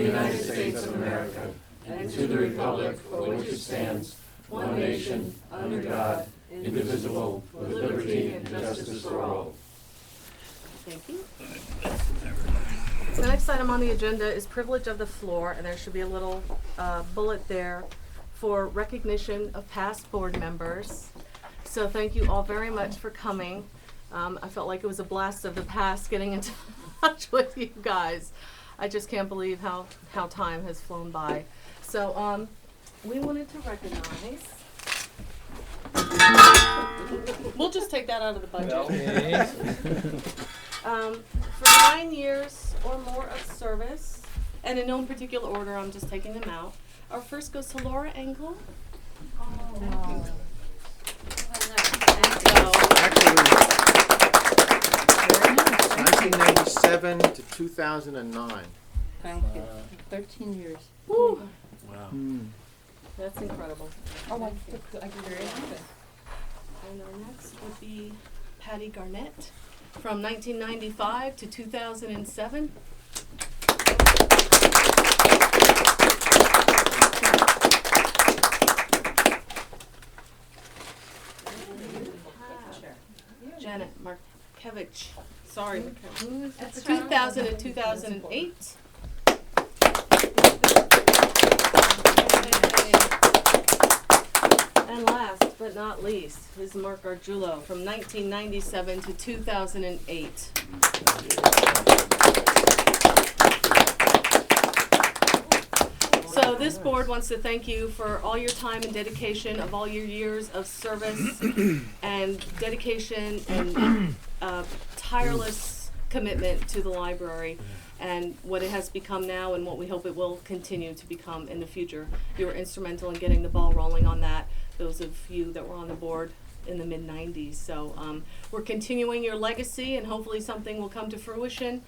the United States of America, and to the republic for which it stands, one nation, under God, indivisible, with liberty and justice for all. Thank you. So the next item on the agenda is privilege of the floor, and there should be a little bullet there for recognition of past board members. So thank you all very much for coming. I felt like it was a blast of the past getting into touch with you guys. I just can't believe how time has flown by. So we wanted to recognize. We'll just take that out of the budget. For 9 years or more of service, and in no particular order, I'm just taking them out. Our first goes to Laura Engel. Oh, Thank wow. you. Actually, 1997 to 2009. Thank you. 13 years. Woo, Wow. that's incredible. Oh, I did very good. And our next would be Patty Garnett from 1995 to 2007. Janet Markevich. Sorry, Markevich. 2000 and 2008. And last but not least is Mark Argiulo from 1997 to 2008. So this board wants to thank you for all your time and dedication of all your years of service and dedication and tireless commitment to the library and what it has become now and what we hope it will continue to become in the future. You were instrumental in getting the ball rolling on that, those of you that were on the board in the mid-90s. So we're continuing your legacy and hopefully something will come to fruition.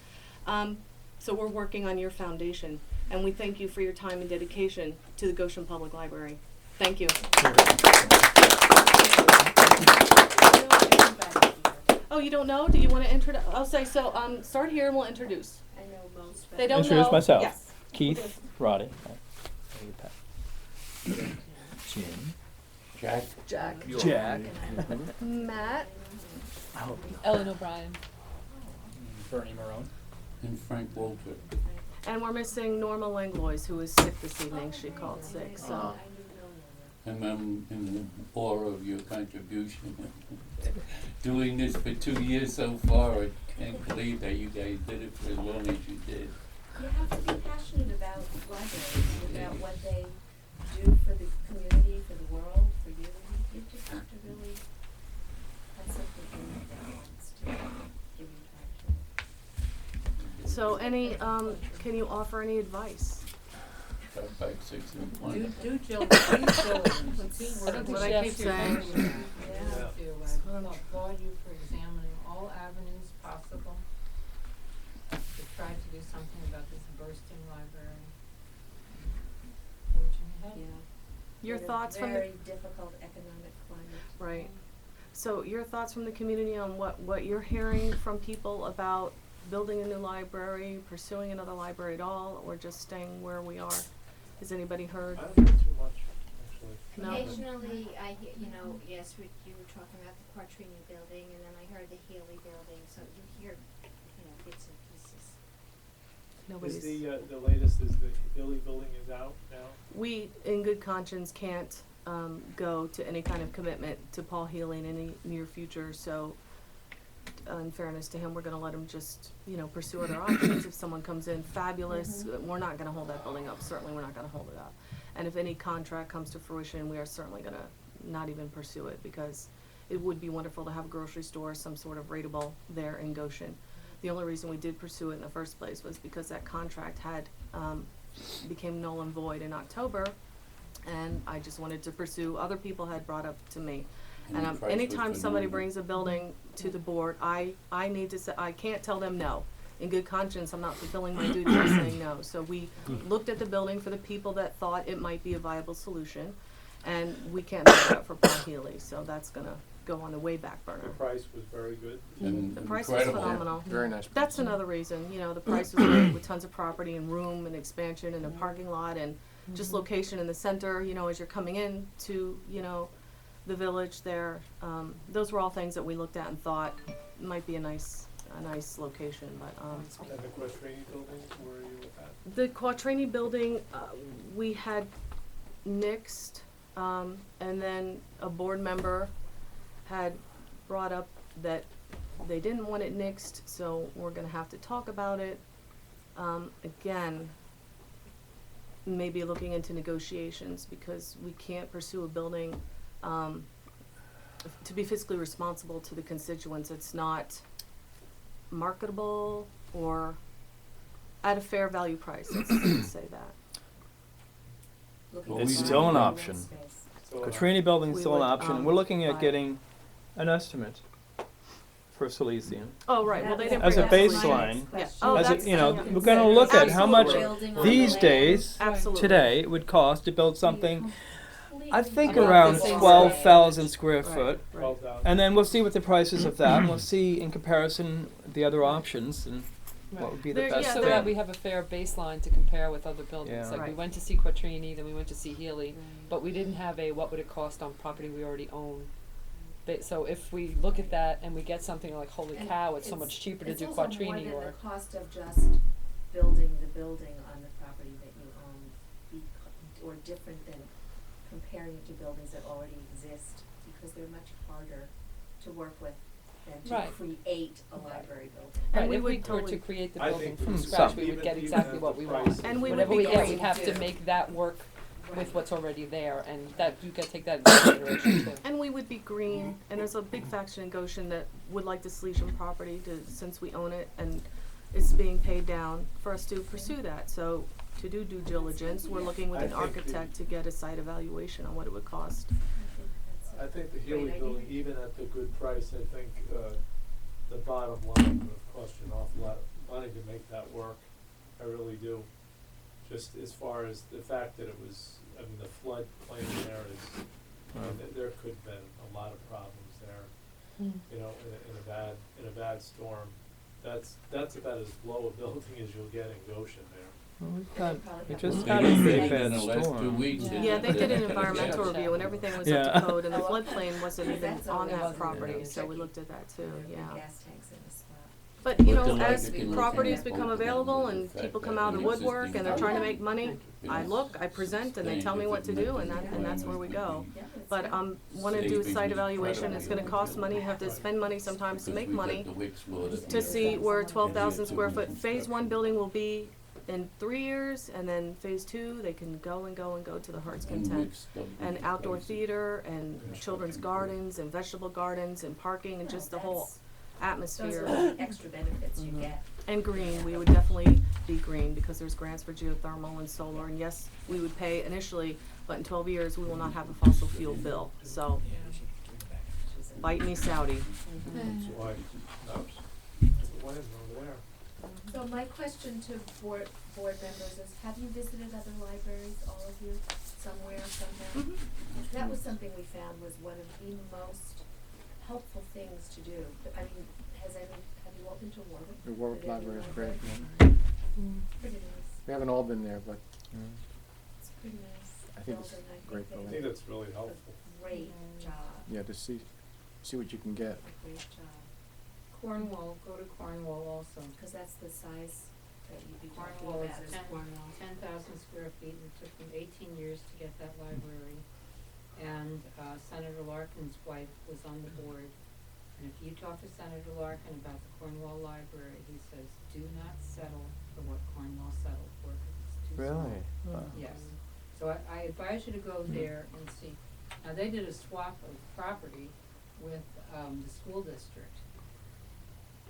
So we're working on your foundation. And we thank you for your time and dedication to the Goshen Public Library. Thank you. Oh, you don't know? Do you want to introduce? I'll say so. Start here and we'll introduce. I know most. They don't Introduce know. myself. Yes. Keith Roddy. Jim. Jack? Jack. Jack. Matt. Ellen O'Brien. Bernie Marone. And Frank Walter. And we're missing Norma Langlois, who is sick this evening. She called sick. So. And I'm in awe of your contribution. Doing this for 2 years so far, I can't believe that you guys did it for as long as you did. You have to be passionate about libraries, about what they do for the community, for the world, for you. You just have to really have something in your balance to give you traction. So any, can you offer any advice? Got back 6 and 1. Do children. What I keep saying. Yeah. I applaud you for examining all avenues possible to try to do something about this bursting library. Fortune ahead. Yeah. Your In a thoughts from the very difficult economic climate. right. So your thoughts from the community on what you're hearing from people about building a new library, pursuing another library at all, or just staying where we are? Has anybody heard? I don't think too much, actually. No. Occasionally, I hear, yes, you were talking about the Quattrini building, and then I heard the Healy building, so you hear, bits and pieces. Nobody's. Is the latest is the Illy building is out now? We, in good conscience, can't go to any kind of commitment to Paul Healy in any near future. So, in fairness to him, we're going to let him just, pursue other options. If someone comes in fabulous, we're not going to hold that building up. Certainly, we're not going to hold it up. And if any contract comes to fruition, we are certainly going to not even pursue it because it would be wonderful to have a grocery store, some sort of rateable there in Goshen. The only reason we did pursue it in the first place was because that contract had became null and void in October, and I just wanted to pursue. Other people had brought up to me, and the price was anytime somebody phenomenal. brings a building to the board, I need to say I can't tell them no. In good conscience, I'm not fulfilling my duty by saying no. So we looked at the building for the people that thought it might be a viable solution, and we can't do that for Paul Healy. So that's gonna go on the way back The burner. price was very good. And The price was incredible. phenomenal. Very nice. That's another reason, you know, the price was great with tons of property and room and expansion and a parking lot and just location in the center, you know, as you're coming in to, you know, the village there. Those were all things that we looked at and thought might be a nice location, but, And the Quattrini building, where are you with that? the Quattrini building, we had nixed, and then a board member had brought up that they didn't want it nixed, so we're gonna have to talk about it. Again, maybe looking into negotiations, because we can't pursue a building, to be fiscally responsible to the constituents. It's not marketable or at a fair value price, let's say that. Looking It's for still an green option. space. So, Quattrini building's We still an would, option. We're looking at buy- getting an estimate for Silesian. Oh, right, well, they didn't As bring a that to baseline, me. Yeah. Question. Oh, As a, that's- you know, yeah. we're gonna look at how much Building on these the land. days, Absolutely. today, it would cost to build something, I think About the around same 12,000 square Right, foot. right. 12,000. And then we'll see what the price is of that, and we'll see in comparison the other options and what would be the There- best. yeah, So there- that we have a fair baseline to compare with other buildings. Yeah. Like we Right. went to see Quattrini, then we went to see Healy, but we didn't have a what would it cost on property we already own. So if we look at that and we get something like, holy And cow, it's so much cheaper to do It's also Quattrini more than or. the cost of just building the building on the property that you own, or different than comparing it to buildings that already exist, because they're much harder to work with than to Right. create a library building. And Right, we if would we were totally- to create the I building think from some. scratch, we would Even- get even exactly at what the we price want. And we would Whatever be we get, green we'd have to too. make that work with Right. what's already there, and that, you gotta take that into consideration too. And we would be green, and there's a big faction in Goshen that would like the Silesian property to, since we own it, and it's being paid down for us to pursue that. So to do due diligence, we're looking with I an think architect to get a site evaluation on what it would cost. I think the Great Healy idea. building, even at the good price, I think, the bottom line would have cost you an awful lot of money to make that work. I really do. Just as far as the fact that it was, I mean, the flood plain there is, I mean, there could have been a lot of problems there. You know, in a bad storm. That's about as low a building as you'll get in Goshen there. Well, we've got, we just They had a did pretty it bad in the last 2 storm. weeks. Yeah. Yeah, they did an Yeah. environmental review, and everything was up Yeah. to code, and the Oh, okay. floodplain wasn't even That's on always that property, tricky. so we looked at that too, There yeah. are gas tanks in the spot. But, you But know, they're as like looking properties at become both of them available with the and fact people that come out of the the woodwork existing and they're trying to building make money, I is look, I present, and they tell me what to do, and that's where we go. Yeah, it's But, fine. wanna do a Savings site evaluation, it's gonna incredible. cost money, you have to spend money sometimes to Because make we've got money, the Wicks water to here. see where And 12,000 here square too, foot, and phase stuff. 1 building will be in 3 years, and then phase 2, they can go and go and go to the heart's And content. Wicks doubled And in outdoor price. theater, and children's gardens, and vegetable gardens, and parking, and just the whole atmosphere. Those are the extra benefits you Mhm. get. And green, we would definitely be green, because there's grants for geothermal and solar, and yes, we would pay initially, but in 12 years, we will not have a fossil fuel bill, so bite me Saudi. That's why, that's the wind over there. So my question to board members is, have you visited other libraries, all of you, somewhere, somehow? Mhm. That was something we found was one of the most helpful things to do. I mean, have you all been to Warwick? The Warwick Did any Library is great. library? It's pretty nice, We haven't all been there, but it's pretty nice. I think it's building. I great think I they think did that's really helpful. a great job, yeah, to see what you can get. a great job. Cornwall, go to Cornwall also. Cause that's the size that you'd be talking Cornwall about, is is Cornwall. 10,000 square feet, and it took them 18 years to get that library. And Senator Larkin's wife was on the board. And if you talk to Senator Larkin about the Cornwall Library, he says, do not settle for what Cornwall settled for, 'cause it's too small. Really? Wow. Yes. So I advise you to go there and see. Now, they did a swap of property with the school district.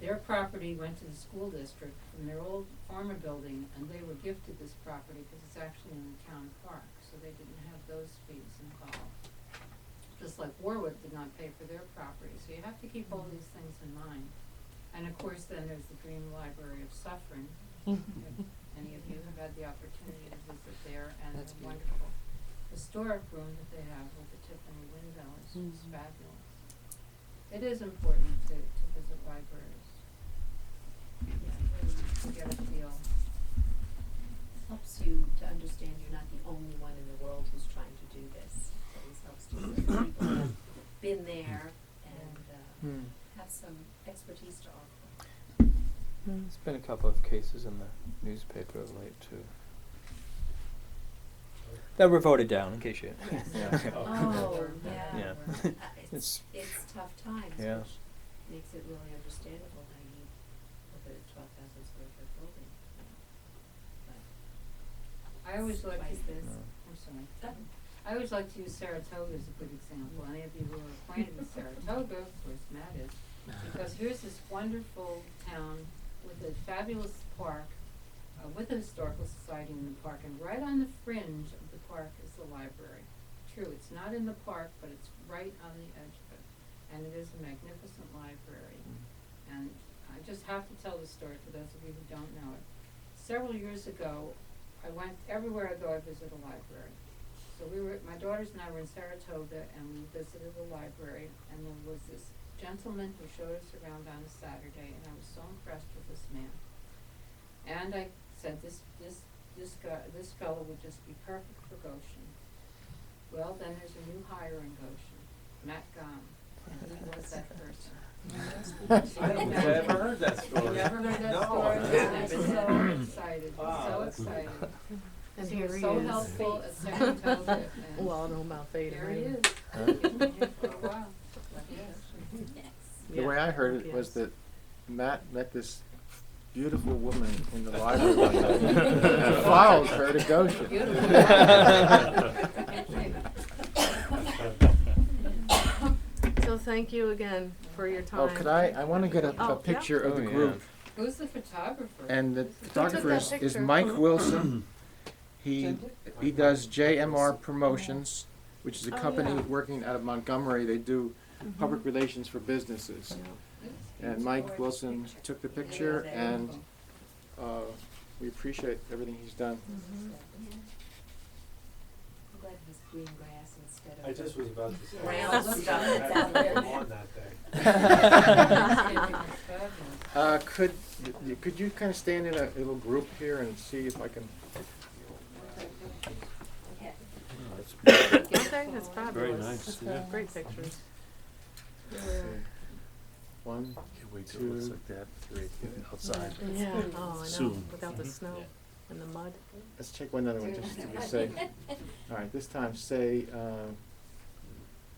Their property went to the school district from their old farmer building, and they were gifted this property because it's actually in the town park, so they didn't have those fees involved. Just like Warwick did not pay for their property, so you have to keep all these things in mind. And of course, then there's the Dream Library of Suffering. If any of you have had the opportunity to visit there, and That's the wonderful historic room that they have with the Tiffany windows is fabulous. It is important to visit libraries. Yeah, really get a feel. Helps you to understand you're not the only one in the world who's trying to do this. It always helps to hear that people have been there and have some expertise to offer. There's been a couple of cases in the newspaper of late too. That were voted down, in case you. Yes. Yeah. Oh, yeah. Yeah. It's tough times, Yeah. which makes it really understandable how you look at a 12,000 square foot building. I always like Why is to, this? I'm sorry. I always like to use Saratoga as a good example. Any of you who are acquainted with Saratoga, of course Matt is, because here's this wonderful town with a fabulous park, with a historical society in the park, and right on the fringe of the park is the library. True, it's not in the park, but it's right on the edge of it, and it is a magnificent library. And I just have to tell the story for those of you who don't know it. Several years ago, I went everywhere I go, I visit a library. So my daughters and I were in Saratoga, and we visited the library, and there was this gentleman who showed us around on a Saturday, and I was so impressed with this man. And I said, this fellow would just be perfect for Goshen. Well, then there's a new hire in Goshen, Matt Gahn, and he was that person. I've never heard that story. You never heard that No. story? I was so excited, Wow. so excited. And He here was he so is. helpful at Saratoga, and Well, no Mount Fade. here he is. Huh? He's been here for a while. Yes. The way I heard it was Yes. that Matt met this beautiful woman in the library one day and followed her to Goshen. Beautiful. So thank you again for your time. Oh, could I want to get a Oh, yeah. picture of the Oh, yeah. group. Who's the photographer? And the Who's the photographer that is picture? Mike Wilson. He Gently? does JMR Promotions, which is a Oh, company yeah. working out of Montgomery. They do public relations for businesses. And Mike Wilson took the picture, and we appreciate everything he's done. I'm glad he's green grass instead of. I just was about to say. Brown I stuff had that's out to there. come on that day. Could you kind of stand in a little group here and see if I can? Okay, that's fabulous. Very nice, That's yeah. great pictures. Yeah. One. Can't wait till it looks like that right outside. Yeah, oh, I know, Soon. without the snow and the mud. Let's check one other one just to be safe. All right, this time say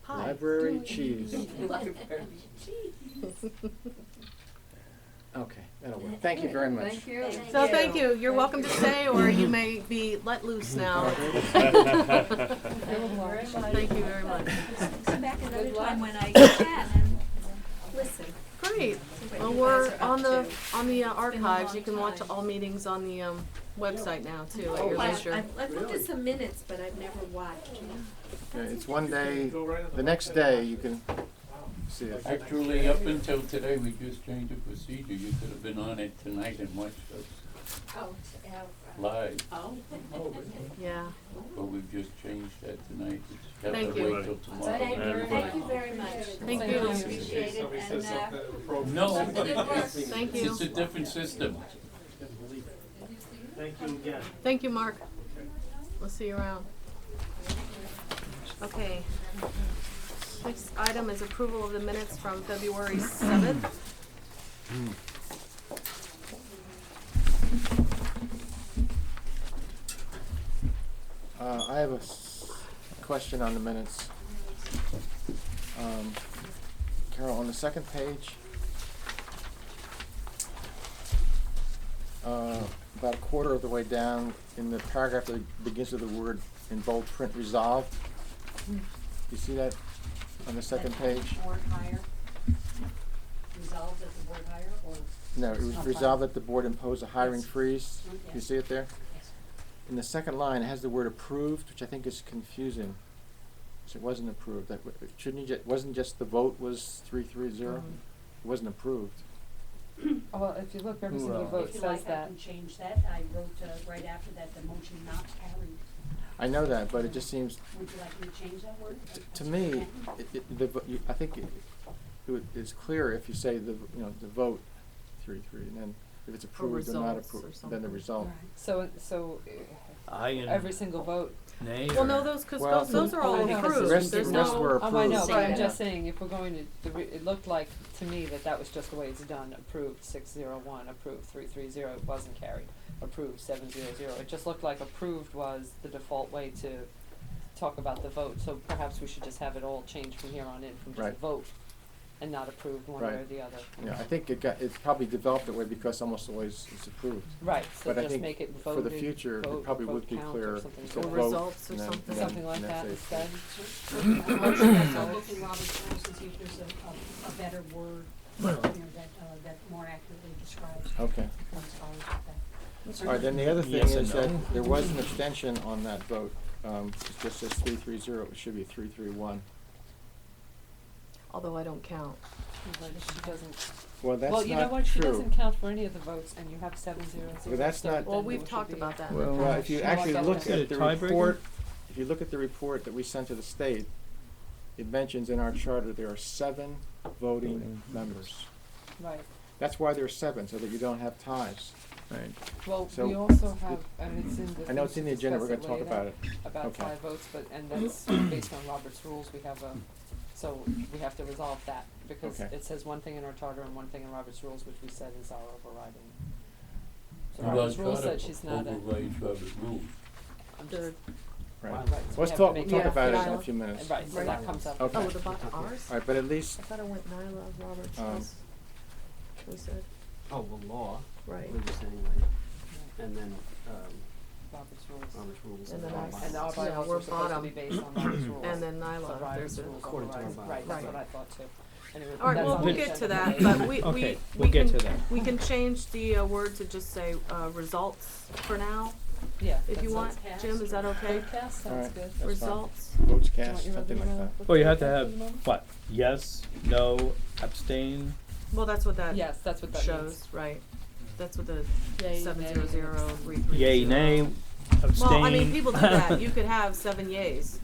Hi. library cheese. Okay, that'll work. Thank you very much. Thank you. So thank you, you're welcome to stay, or you may be let loose now. Thank you very much. Thank you very much. Come back another Good luck. time when I can and listen. Great, what well, you we're guys are on the, up to. on the It's been a archives, you long can watch time. all meetings on the, website now too, at your Well, leisure. I've looked at some minutes, but I've never watched. Yeah, it's one day. Go right on The next day you can see it. Actually, up until today, we just changed the procedure. You could have been on it tonight and watched us Oh, live, oh. Yeah, but we've just changed that tonight. Just have Thank to you. wait till tomorrow. Thank you very much. Thank I you. appreciate it, Somebody says and, something appropriate. No, thank you. it's a different system. Thank you again. Thank you, Mark. We'll see you around. Okay. Next item is approval of the minutes from February 7th. I have a question on the minutes. Carol, on the second page, about a quarter of the way down in the paragraph that begins with the word in bold print, resolved. You see that on the second page? Board hire, resolved at the board hire, or? No, it was resolved that the board impose a hiring Yes. freeze. Yes. You see it there? Yes. In the second line, it has the word approved, which I think is confusing. 'Cause it wasn't approved. That shouldn't you wasn't just the vote was 3-3-0? It wasn't approved. Oh, well, if you look, every single Well, vote If you says like, I that. can change that. I wrote right after that, the motion not carried. I know that, but it just seems Would you like me to change that word? to me, I think it's clear if you say the vote 3-3, and then if it's approved or not results or approved, then the something. result. So I and every single vote. nay Well, or- no, those, cause Well, those are all the rest- approved, the rest there's were no, Oh, I know, approved. but I'm Yeah. just saying, if we're going to, it looked like to me that was just the way it's done, approved 601, approved 330, it wasn't carried, approved 700, it just looked like approved was the default way to talk about the vote, so perhaps we should just have it all changed from here on in, from just Right. vote, and not approved one way or Right. the other. Yeah, I think it's probably developed that way because almost always it's approved. Right, so But I just think make it for the voted, future, it vote, probably vote would be count clear. or something. Instead of Or vote, results or and then- something. and Something like then that say- instead. I'll look in Robert's rules and see if there's a better word, that more accurately describes Okay. what's followed with that. All right, then the other thing Yes and is that no. there was an abstention on that vote. It just says 330, it should be 331. although I don't count. But she doesn't, Well, that's well, you know not what, she true. doesn't count for any of the votes, and you have 700, Well, that's so not- Well, then we've there should talked be- about that in Well, the Well, past. if you Well, actually I look guess it's at the a tiebreaker. report, if you look at the report that we sent to the state, it mentions in our charter there are 7 voting members. Right, That's why there's 7, so that you don't have ties. Right. well, So we also have, and it's in the. I know it's in the things to agenda, we're discuss gonna talk about it. About Okay. 5 votes, but, and that's based on Robert's rules, we have so we have to resolve that, because Okay. it says one thing in our charter and one thing in Robert's rules, which we said is our overriding. So Well, Robert's rules charter said she's not a, overrides Robert's rules. I'm just, Right. right, so we Let's have to talk, make we'll talk Yeah, about it in Nyla. a few minutes. Right, so Right. that comes up. Okay. Oh, the buck ours? All right, but at least, I thought it went Nyla, Roberts, Um, us. We said, Oh, well, law, right. we're just saying, right, and then, Robert's rules. Robert's rules And and then our us. bylaws. And our Yeah, bylaws we're are supposed to bottom. be based on Robert's rules. And then So Nyla, Robert's there's a, rules According to our override, bylaws. right, that's Right. what I thought too. Anyway, all right, that's well, on we'll the get to agenda that, today. but we Okay, we we'll get can, to that. we can change the word to just say, results for now, Yeah. if that you want. sounds- Jim, is that okay? Vote cast All sounds right. good. That's fine. Results, votes Do you cast, want your something like other that. email? Well, you have to Okay, have, for the moment? what, yes, no, abstain? well, that's what that Yes, that's what that shows, means. right? That's what the Yay, 700-330. Yay, nay, abstain? Well, I mean, people do that. You could have 7 yays,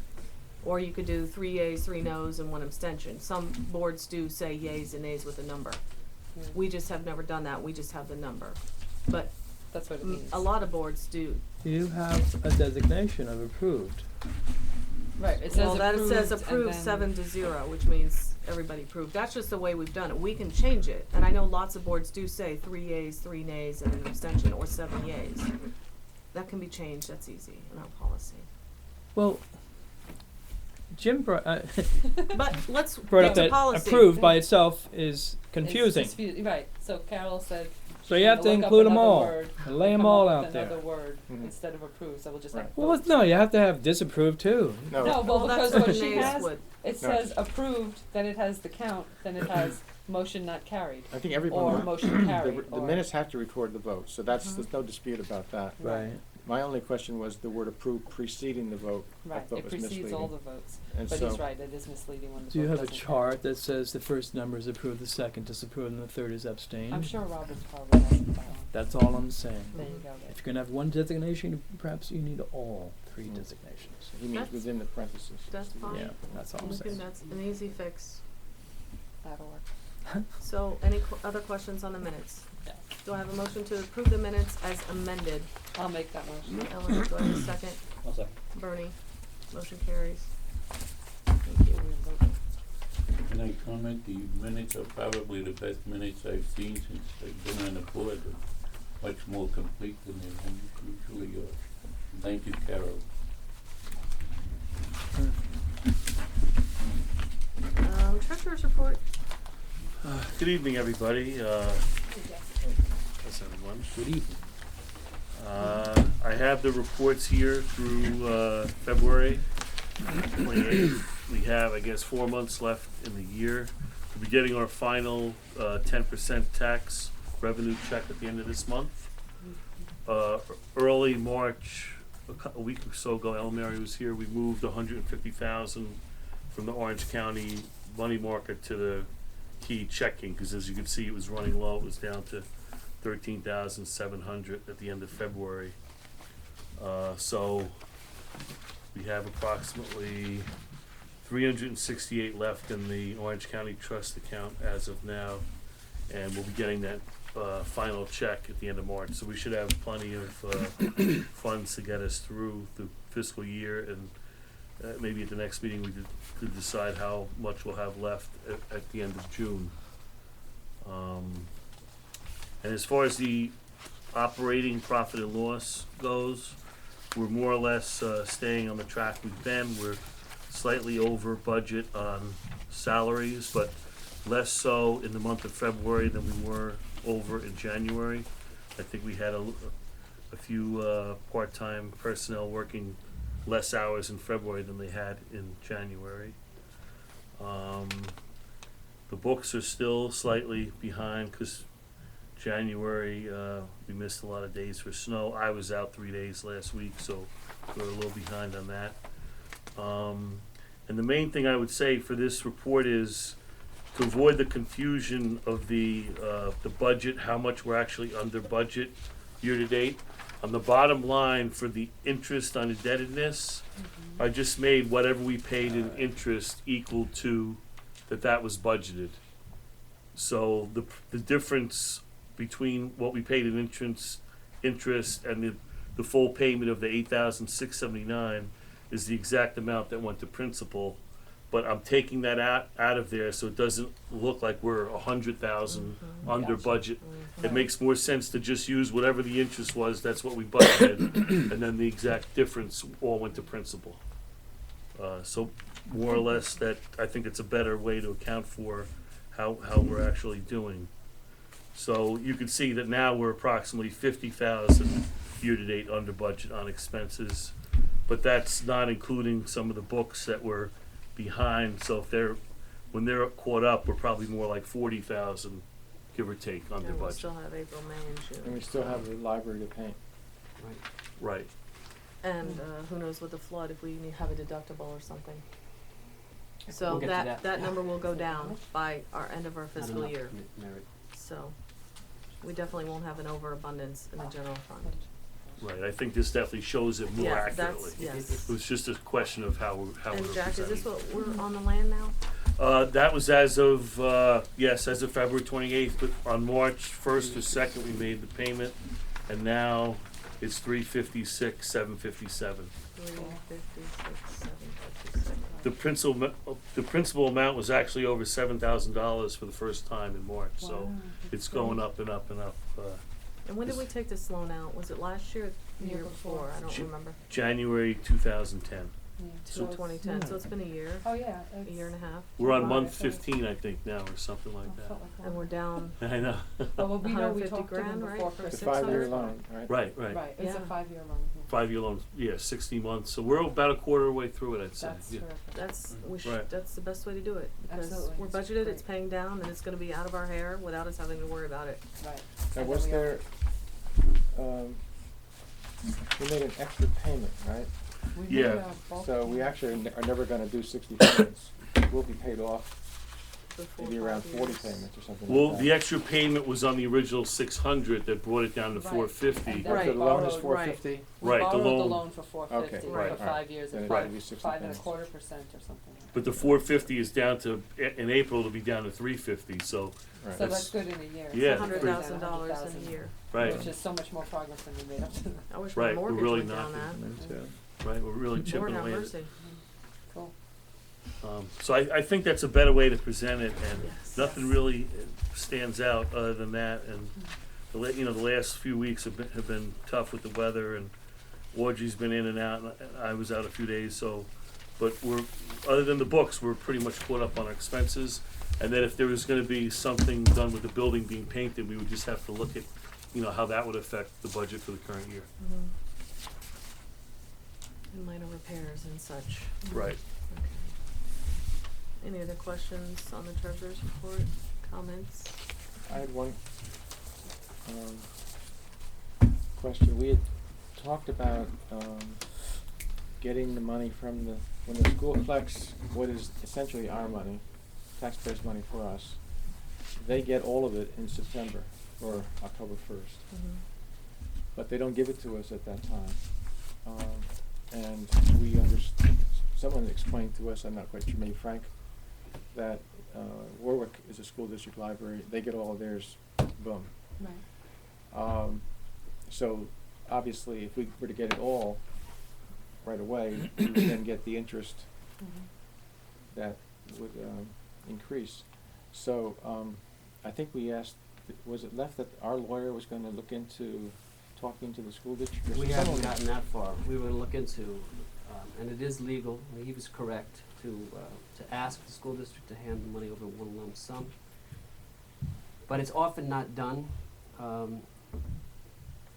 or you could do 3 yays, 3 noes, and 1 abstention. Some boards do say yays and nays with a number. Yeah. We just have never done that. We just have the number. But That's what it means. a lot of boards do. You have a designation of approved. Right, it says Well, that it says and approved then- 7-0, which means everybody approved. That's just the way we've done it. We can change it, and I know lots of boards do say 3 yays, 3 nays, and an abstention, or 7 yays. That can be changed. That's easy in our policy. Well, Jim brought, But let's brought get up to that policy. approved by itself is It's confusing. right, so Carol said. So she's you have gonna to look up include 'em another all word and lay 'em come all up out with there. another word Mhm. instead of approved, so we'll just Right. have Well, votes. no, you have to have disapproved too. No, No, well, that's because what what she nays has, would. it No. says approved, then it has the count, then it has motion not carried, I think everyone, or motion carried, the or. minutes have to record the vote, so there's no dispute about that. Right. My only question was the word approved preceding the vote. I Right, thought it was precedes misleading. all the votes, And but so, he's right, it is misleading when the Do you vote have a doesn't carry. chart that says the first number is approved, the second disapprove, and the third is abstain? I'm sure Robert's probably has that one. That's all I'm saying. There you go, If you're gonna have one designation, perhaps you need all 3 Mm. designations. he means That's- within the parentheses. That's fine. Yeah, that's all I'm We can- saying. that's an easy fix. that'll work. So, any other questions on the minutes? Yeah. Do I have a motion to approve the minutes as amended? I'll make that motion. Ellen, do I have a second? I'll second. Bernie, motion carries. Thank you. Can I comment, the minutes are probably the best minutes I've seen since I've been on the board. They're much more complete than they usually are. Thank you, Carol. Treasurer's report. Good evening, everybody. How's everyone? Good evening. I have the reports here through February 28th. We have, I guess, 4 months left in the year. We'll be getting our final 10% tax revenue check at the end of this month. Early March, a week or so ago, El Mary was here. We moved $150,000 from the Orange County money market to the key checking, because as you can see, it was running low. It was down to $13,700 at the end of February. So we have approximately $368 left in the Orange County Trust account as of now, and we'll be getting that final check at the end of March. So we should have plenty of funds to get us through the fiscal year, and maybe at the next meeting we could decide how much we'll have left at the end of June. And as far as the operating profit and loss goes, we're more or less staying on the track we've been. We're slightly over budget on salaries, but less so in the month of February than we were over in January. I think we had a few part-time personnel working less hours in February than they had in January. The books are still slightly behind because January we missed a lot of days for snow. I was out 3 days last week, so we're a little behind on that. And the main thing I would say for this report is to avoid the confusion of the budget, how much we're actually under budget year to date. On the bottom line for the interest on indebtedness, I just made whatever we paid in interest equal to that was budgeted. So the difference between what we paid in interest and the full payment of the $8,679 is the exact amount that went to principal. But I'm taking that out of there so it doesn't look like we're $100,000 under Gotcha. budget. It makes more sense to just use whatever the interest was, that's what we budgeted, and then the exact difference all went to principal. So more or less that, I think it's a better way to account for how we're actually doing. So you can see that now we're approximately 50,000 year-to-date under budget on expenses, but that's not including some of the books that were behind. So if when they're caught up, we're probably more like 40,000, give or take, under And we'll budget. still have April, May, and June. And we still have the library to paint. Right. And who knows with the flood if we need have a deductible or something. So We'll get to that. number will go down by our end of our fiscal year. So we definitely won't have an overabundance in the general fund. Right, I think this definitely shows it more Yeah, accurately. that's, yes. It was just a question of how we're And Jack, is this presenting. what we're on the land now? That was as of, yes, as of February 28th, but on March 1st or 2nd, we made the payment, and now it's 356, 757. 356, 757. The principal amount was actually over $7,000 for the first time in March, so it's going up and up and up. And when did we take this loan out? Was it last year or the year before? I don't Ju- remember. January 2010. So 2010, so it's been a year, Oh, yeah. a year and a half. We're on Wow, month I thought it was- 15, I think, now, or something like that. And we're down I know. Well, we know we 150 talked to them grand, right? before For for The 600? 5-year loan, right? Right, right. Right, it's a Yeah. 5-year loan. Yeah. 5-year loan, yeah, 60 months. So we're about a quarter way through it, I'd say. That's Yeah. terrific. That's, Right. that's the best way to do it, because Absolutely. we're It's budgeted, it's great. paying down, and it's gonna be out of our hair without us having to worry about it. Right. Now, And was then we there, we made an extra payment, right? We made Yeah. a bulk So we payment. actually are never gonna do 60 payments. We'll be paid off Before maybe around 5 40 years. payments or something Well, like that. the extra payment was on the original 600 that brought it down to Right. 450. And Oh, Right. so the loan is Borrowed, 450? We Right, the borrowed the loan- loan for 450 Okay, for right, all 5 years Then at it would Right. be 60 5 and a payments. quarter% or something. But the 450 is down to, in April, it'll be down to 350, so, Right. So that's good in a year. Yeah, It's pretty- $100,000 in a year. right, Which is so much more progress than we made up to that. I wish my Right, we're mortgage really went down not that. right, we're really Lord chipping have away at it. mercy. Cool. So I think that's a better way to present it, and Yes. nothing really stands out other than that, and the last few weeks have been tough with the weather, and Audrey's been in and out, and I was out a few days, so, but other than the books, we're pretty much caught up on our expenses, and then if there was gonna be something done with the building being painted, we would just have to look at, how that would affect the budget for the current year. And minor repairs and such. Right. Okay. Any other questions on the treasurer's report, comments? I had one question. We had talked about getting the money from when the school collects what is essentially our money, taxpayers' money for us. They get all of it in September or October 1st. But they don't give it to us at that time. And we someone explained to us, I'm not quite sure, maybe Frank, that Warwick is a school district library, they get all of theirs, boom. Right. So obviously, if we were to get it all right away, we would then get the interest that would increase. So I think we asked, was it left that our lawyer was gonna look into talking to the school district? or We someone- haven't gotten that far. We were gonna look into, and it is legal, and he was correct, to ask the school district to hand the money over one lump sum. But it's often not done,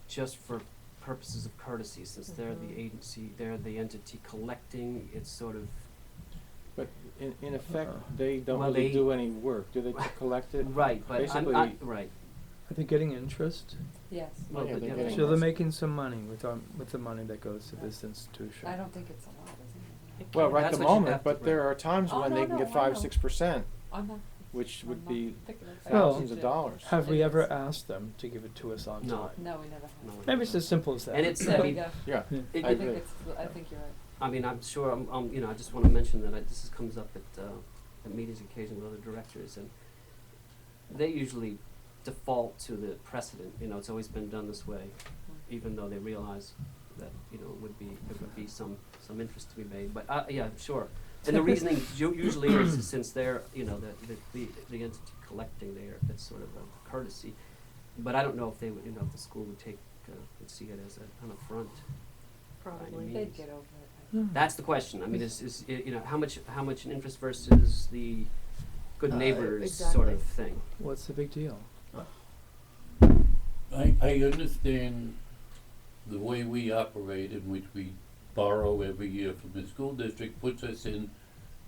just for purposes of courtesy, since they're the agency, they're the entity collecting, it's sort of, But in effect, they don't Well, really they- do any work, do they, to collect it? right, but Basically- right. Are they getting interest? Yes. Well, yeah, but they're yeah, getting- So they're making some money with the money that goes to this institution. I don't think it's a lot, is it? Well, right at That's the what you moment, have to but there are times Oh, when no, they can no, get I know. 5-6%, I'm not, which I'm would not be picking it. Well, thousands of Yeah. dollars. Have we It ever is. asked them to give it to us on No. time? No, we never have. No, Maybe it's as simple as that. And it's, I mean, Yeah. Yeah, Yeah. It- I I agree. think I think you're right. I mean, I'm sure, you know, I just wanna mention that this comes up at meetings occasionally with other directors, and they usually default to the precedent, you know, it's always been done this way, even though they realize that, you know, there would be some interest to be made, but, yeah, sure. And the reasoning usually is since they're, you know, the entity collecting there, that's sort of a courtesy, but I don't know if they would, you know, if the school would would see it as an affront. Probably. mean- They'd get over it. Hmm. That's the question. I mean, is you know, how much an interest versus the good neighbors sort of thing. What's the big deal? I understand the way we operate, in which we borrow every year from the school district, puts us in,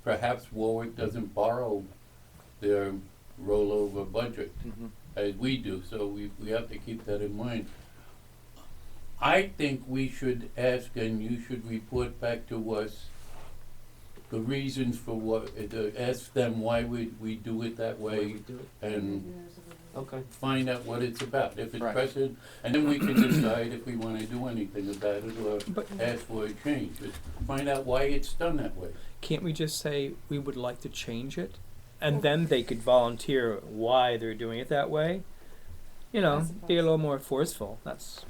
perhaps Warwick doesn't borrow their rollover budget Mhm. as we do, so we have to keep that in mind. I think we should ask, and you should report back to us, the reasons for ask them why we do it that Way way, we do it. and Okay. find out what it's about, if it's Right. precedent, and then we can decide if we wanna do anything about it or But ask for a change. But find out why it's done that way. can't we just say we would like to change it? And then they could volunteer why they're doing it that way? You I know, be suppose. a little more forceful. That's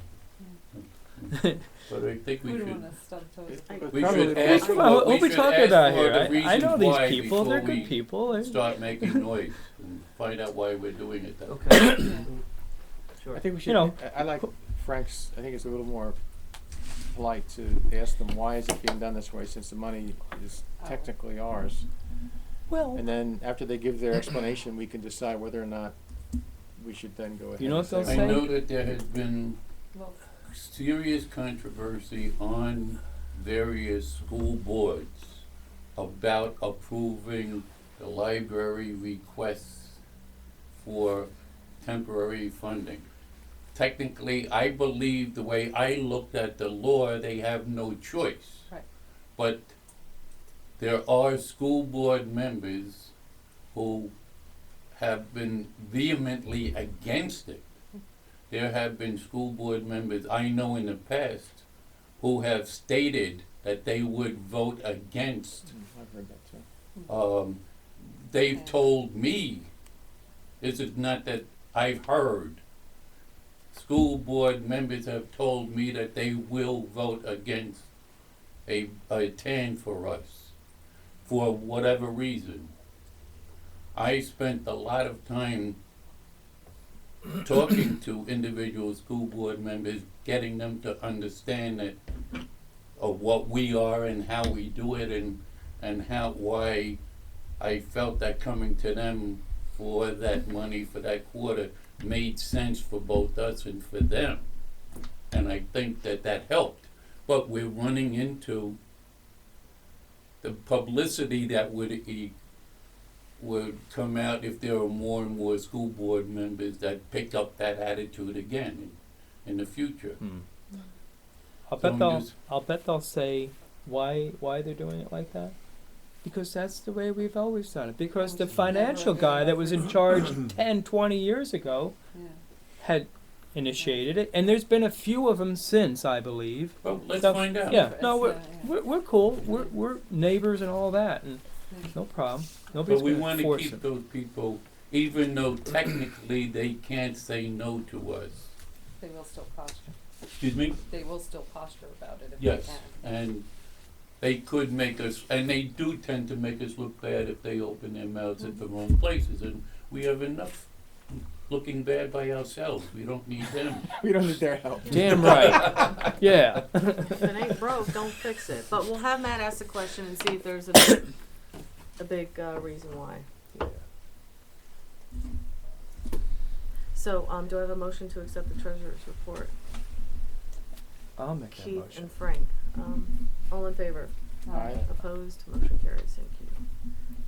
But I think we We don't should, wanna stub toes. But we probably should the ask first- for, Well, we what we should talking ask about for here? the I reasons know these why people. They're before good we people. They're- start making noise, and find out why we're doing it that way. Okay. Sure. I think we should, You know, I like Frank's, I think it's a little more polite to ask them, why is it being done this way, since the money is technically ours? Well, And then after they give their explanation, we can decide whether or not we should then go ahead. You know and what they'll say, I say? know that there has been Well, serious controversy on various school boards about approving the library requests for temporary funding. Technically, I believe the way I looked at the law, they have no choice. Right. But there are school board members who have been vehemently against it. There have been school board members I know in the past who have stated that they would vote against. I've heard that too. They've told me, this is not that I've heard, school board members have told me that they will vote against a TAN for us, for whatever reason. I spent a lot of time talking to individual school board members, getting them to understand that of what we are and how we do it, and why I felt that coming to them for that money for that quarter made sense for both us and for them. And I think that helped. But we're running into the publicity that would come out if there are more and more school board members that pick up that attitude again in the future. I'll So bet I'm they'll. just- I'll bet they'll say why they're doing it like that. Because that's the way we've always done it. Because the financial guy that was in charge 10, 20 years ago yeah. had, initiated it, and there's been a few of them since, I believe. Well, let's So, find out. Yeah, It's, no, yeah. we're cool. We're neighbors and all that, and no problem. Nobody's But we gonna wanna force keep it. those people, even though technically they can't say no to us. They will still posture. Excuse me? They will still posture about it if Yes, they can. and they could make us, and they do tend to make us look bad if they open their mouths at the wrong places, and we have enough looking bad by ourselves, we don't need them. We don't need their help. Damn right. Yeah. If it ain't broke, don't fix it. But we'll have Matt ask the question and see if there's a big reason why. So, do I have a motion to accept the treasurer's report? I'll make that Keith motion. and Frank, all in favor? Aye. Opposed? Motion carries. Thank you.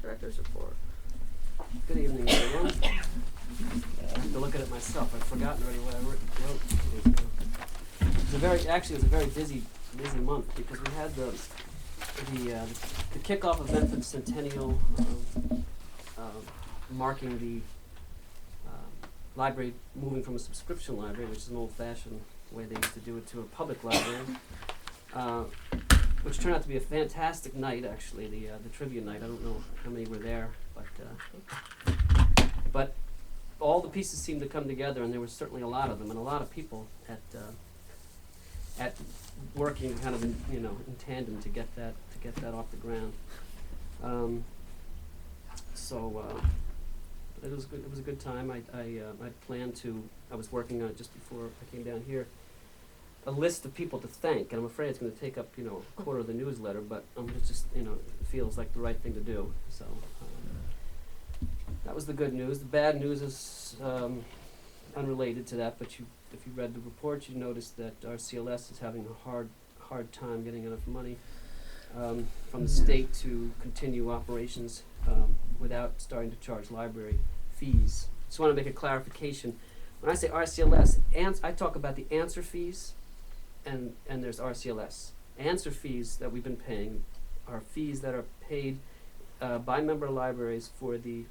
Director's report. Good evening, everyone. I have to look at it myself. I've forgotten already what I wrote. It was a very busy month because we had the kickoff event for the centennial, marking the library moving from a subscription library, which is an old-fashioned way they used to do it, to a public library, which turned out to be a fantastic night. Actually, the trivia night. I don't know how many were there, but all the pieces seemed to come together, and there was certainly a lot of them, and a lot of people at working kind of in tandem to get that off the ground. It was good. It was a good time. I planned to. I was working on it just before I came down here. A list of people to thank, and I'm afraid it's going to take up a quarter of the newsletter, but it just it feels like the right thing to do. So that was the good news. The bad news is unrelated to that, but if you read the report, you noticed that RCLS is having a hard time getting enough money from the state to continue operations without starting to charge library fees. Just want to make a clarification. When I say RCLS, I talk about the answer fees, and there's RCLS. Answer fees that we've been paying are fees that are paid by member libraries for the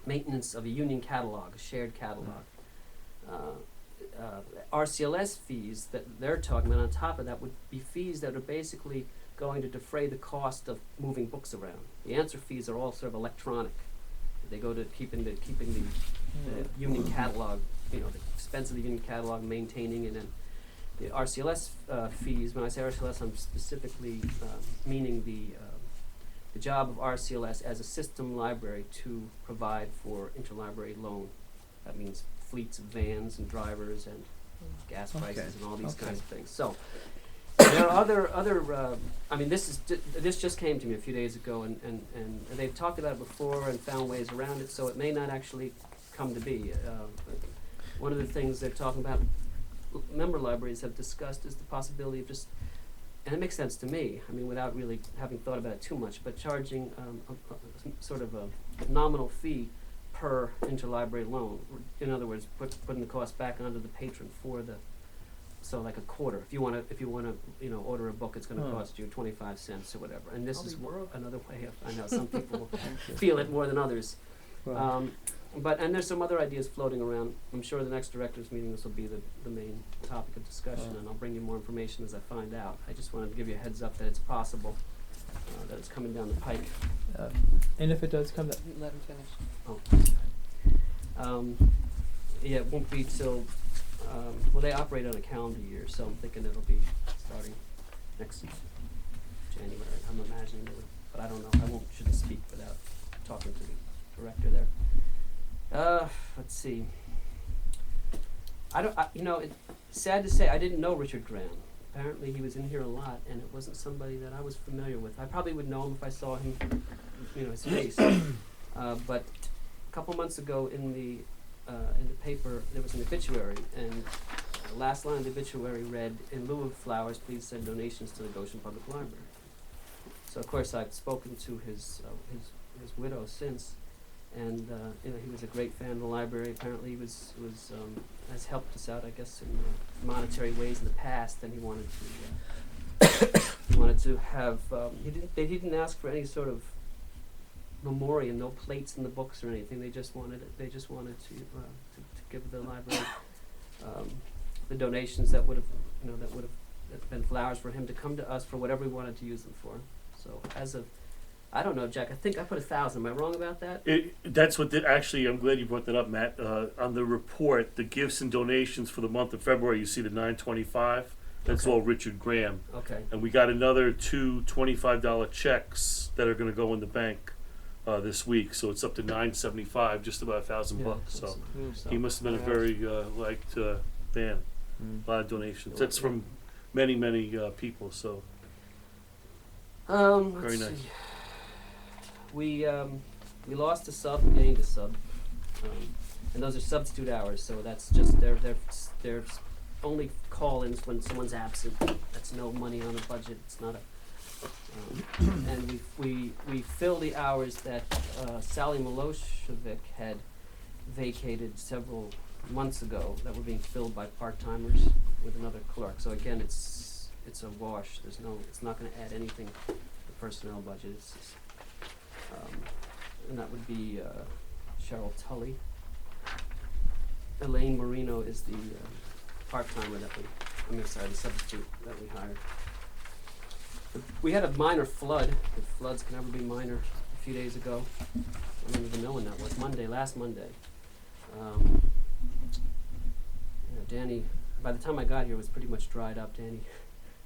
maintenance of a union catalog, a shared catalog. RCLS fees that they're talking about on top of that would be fees that are basically going to defray the cost of moving books around. The answer fees are all sort of electronic. They go to keeping the union catalog, the expense of the union catalog, maintaining, and then the RCLS fees. When I say RCLS, I'm specifically meaning the job of RCLS as a system library to provide for interlibrary loan. That means fleets of vans and drivers and gas prices and all these kinds of things. So there are other. This just came to me a few days ago, and they've talked about it before and found ways around it. So it may not actually come to be. One of the things they're talking about, member libraries have discussed, is the possibility of just, and it makes sense to me. I mean, without really having thought about it too much, but charging sort of a nominal fee per interlibrary loan. In other words, putting the cost back onto the patron for the. So like a quarter. If you wanna order a book, it's gonna cost you 25 cents or whatever. And this is another way of. I know some people feel it more than others. Right. And there's some other ideas floating around. I'm sure the next directors meeting this will be the main topic of discussion, and I'll bring you more information as I find out. I just wanted to give you a heads up that it's possible, that it's coming down the pike. And if it does come to Let him finish. Yeah, it won't be till. They operate on a calendar year, so I'm thinking it'll be starting next January. I'm imagining it would, but I don't know. Shouldn't speak without talking to the director there. Let's see. It's sad to say I didn't know Richard Graham. Apparently he was in here a lot, and it wasn't somebody that I was familiar with. I probably would know him if I saw him, his face. But a couple months ago in the paper there was an obituary, and the last line of the obituary read, "In lieu of flowers, please send donations to the Goshen Public Library." So of course I've spoken to his widow since, and he was a great fan of the library. Apparently he has helped us out, I guess, in monetary ways in the past, and he wanted to have he didn't ask for any sort of memorial, no plates in the books or anything. They just wanted to give the library the donations that would have, been flowers for him to come to us for whatever we wanted to use them for. So as of, I don't know, Jack, I think I put 1,000. Am I wrong about that? That's what actually, I'm glad you brought that up, Matt. On the report, the gifts and donations for the month of February, you see the $925. That's Okay. all Richard Graham. Okay. And we got another two $25 checks that are going to go in the bank this week. So it's up to $975, just about $1,000. So he must have been a very liked fan. A lot of donations. That's from many people. So Let's very nice. see. We lost a sub and gained a sub, and those are substitute hours. So that's just they're only call-ins when someone's absent. That's no money on the budget. It's not a. And we fill the hours that Sally Milosevic had vacated several months ago that were being filled by part-timers with another clerk. So again, it's a wash. It's not going to add anything to the personnel budget. It's just, and that would be Cheryl Tully. Elaine Marino is the part-timer the substitute that we hired. We had a minor flood. If floods can ever be minor, a few days ago. I don't even know when that was. Last Monday. Danny, by the time I got here, it was pretty much dried up. Danny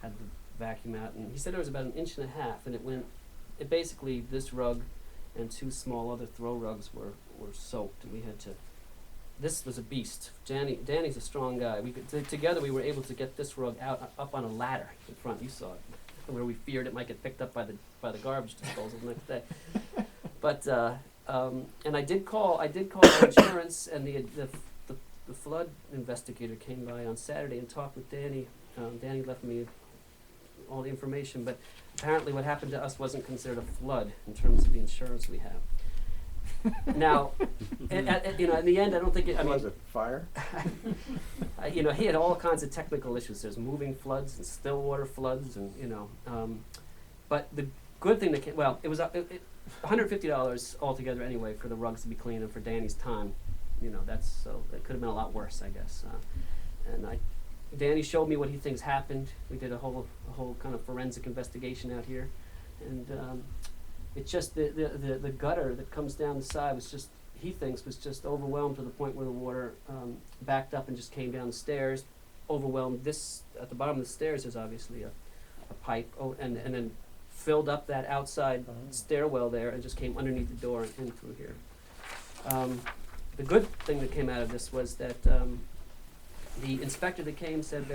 had the vacuum out, and he said it was about 1.5 inches, and it basically, this rug and 2 small other throw rugs were soaked, and we had to. This was a beast. Danny's a strong guy. Together we were able to get this rug up on a ladder in front. You saw it, where we feared it might get picked up by the garbage disposal the next day. But and I did call our insurance, and the flood investigator came by on Saturday and talked with Danny. Danny left me all the information, but apparently what happened to us wasn't considered a flood in terms of the insurance we have. Now, in the end, I don't think Was it fire? he had all kinds of technical issues. There's moving floods and still water floods, and but the good thing that it was $150 altogether anyway for the rugs to be cleaned and for Danny's time. So it could have been a lot worse, I guess. Danny showed me what he thinks happened. We did a whole kind of forensic investigation out here, and it's just the gutter that comes down the side was just overwhelmed to the point where the water backed up and just came down the stairs, overwhelmed this at the bottom of the stairs. There's obviously a pipe, and then filled up that outside stairwell there and just came underneath the door and in through here. The good thing that came out of this was that the inspector that came said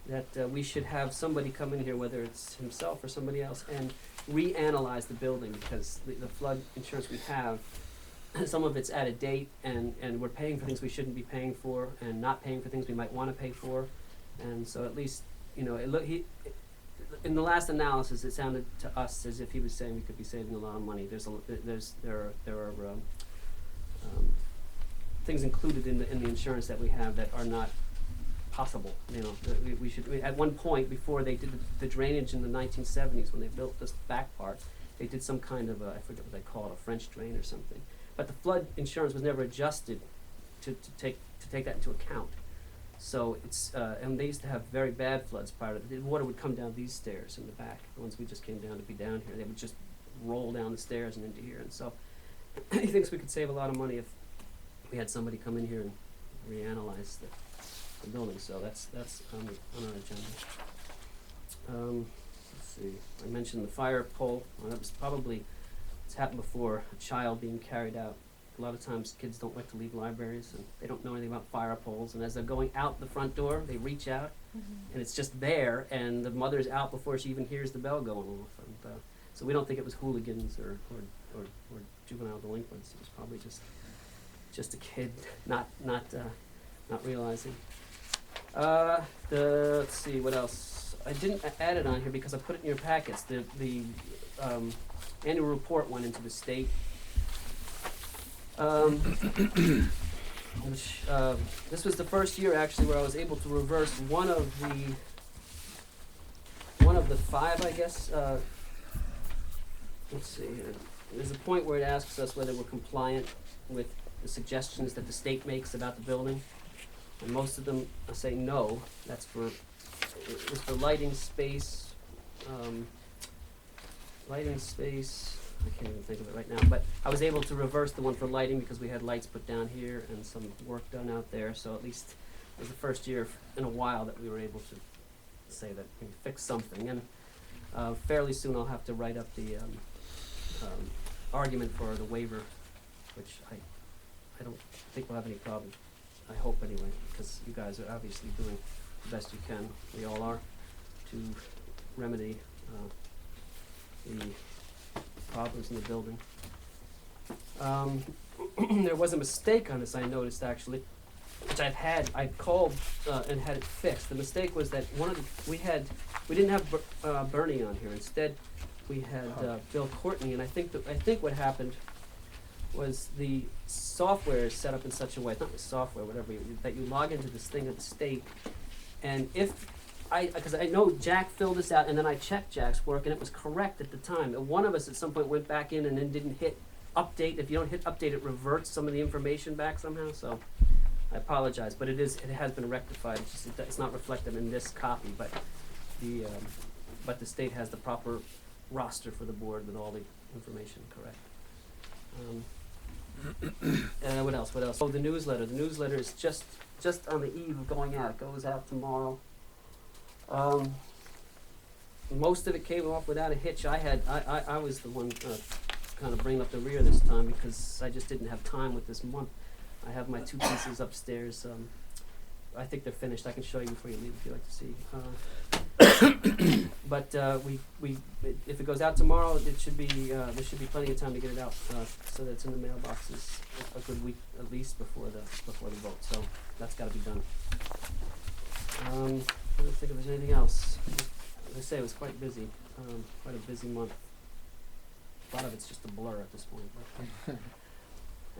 that we should have somebody come in here, whether it's himself or somebody else, and reanalyze the building, because the flood insurance we have, some of it's out of date, and we're paying for things we shouldn't be paying for, and not paying for things we might want to pay for, and so at least in the last analysis, it sounded to us as if he was saying we could be saving a lot of money. There are things included in the insurance that we have that are not possible. We should at one point, before they did the drainage in the 1970s, when they built this back part, they did some kind of I forget what they call it, a French drain or something. But the flood insurance was never adjusted to take that into account. So it's and they used to have very bad floods prior to the water would come down these stairs in the back. The ones we just came down to be down here, they would just roll down the stairs and into here. And so he thinks we could save a lot of money if we had somebody come in here and reanalyze the building. So that's on our agenda. Let's see. I mentioned the fire pole. Well, that was probably, it's happened before, a child being carried out. A lot of times kids don't like to leave libraries, and they don't know anything about fire poles, and as they're going out the front door, they reach out, and it's just there, and the mother's out before she even hears the bell going off. And so we don't think it was hooligans or juvenile delinquents. It was probably just a kid not realizing. Let's see, what else? I didn't add it on here because I put it in your packets. The annual report went into the state. This was the first year actually where I was able to reverse one of the 5, I guess. Let's see here. There's a point where it asks us whether we're compliant with the suggestions that the state makes about the building. And most of them say no, that's for, it was for lighting space, I can't even think of it right now, but I was able to reverse the one for lighting because we had lights put down here and some work done out there, so at least it was the first year in a while that we were able to say that we fixed something, and fairly soon I'll have to write up the argument for the waiver, which I don't think we'll have any problem, I hope anyway, because you guys are obviously doing the best you can, we all are, to remedy the problems in the building. There was a mistake on this, I noticed actually, which I called and had it fixed. The mistake was that we didn't have Bernie on here. Instead, we had Bill Courtney, and I think what happened was the software is set up in such a way, not the software, whatever, that you log into this thing at the state, and because I know Jack filled this out, and then I checked Jack's work, and it was correct at the time. And one of us at some point went back in and then didn't hit update. If you don't hit update, it reverts some of the information back somehow. So I apologize, but it has been rectified. It's just it's not reflected in this copy, but the state has the proper roster for the board with all the information correct. What else? Oh, the newsletter. The newsletter is just on the eve of going out. It goes out tomorrow. Most of it came off without a hitch. I was the one kind of bringing up the rear this time because I just didn't have time with this month. I have my 2 pieces upstairs. I think they're finished. I can show you before you leave if you'd like to see. But if it goes out tomorrow, it should be there should be plenty of time to get it out so that it's in the mailboxes a good week at least before the vote. So that's got to be done. I don't think if there's anything else. As I say, it was quite busy, quite a busy month. A lot of it's just a blur at this point. But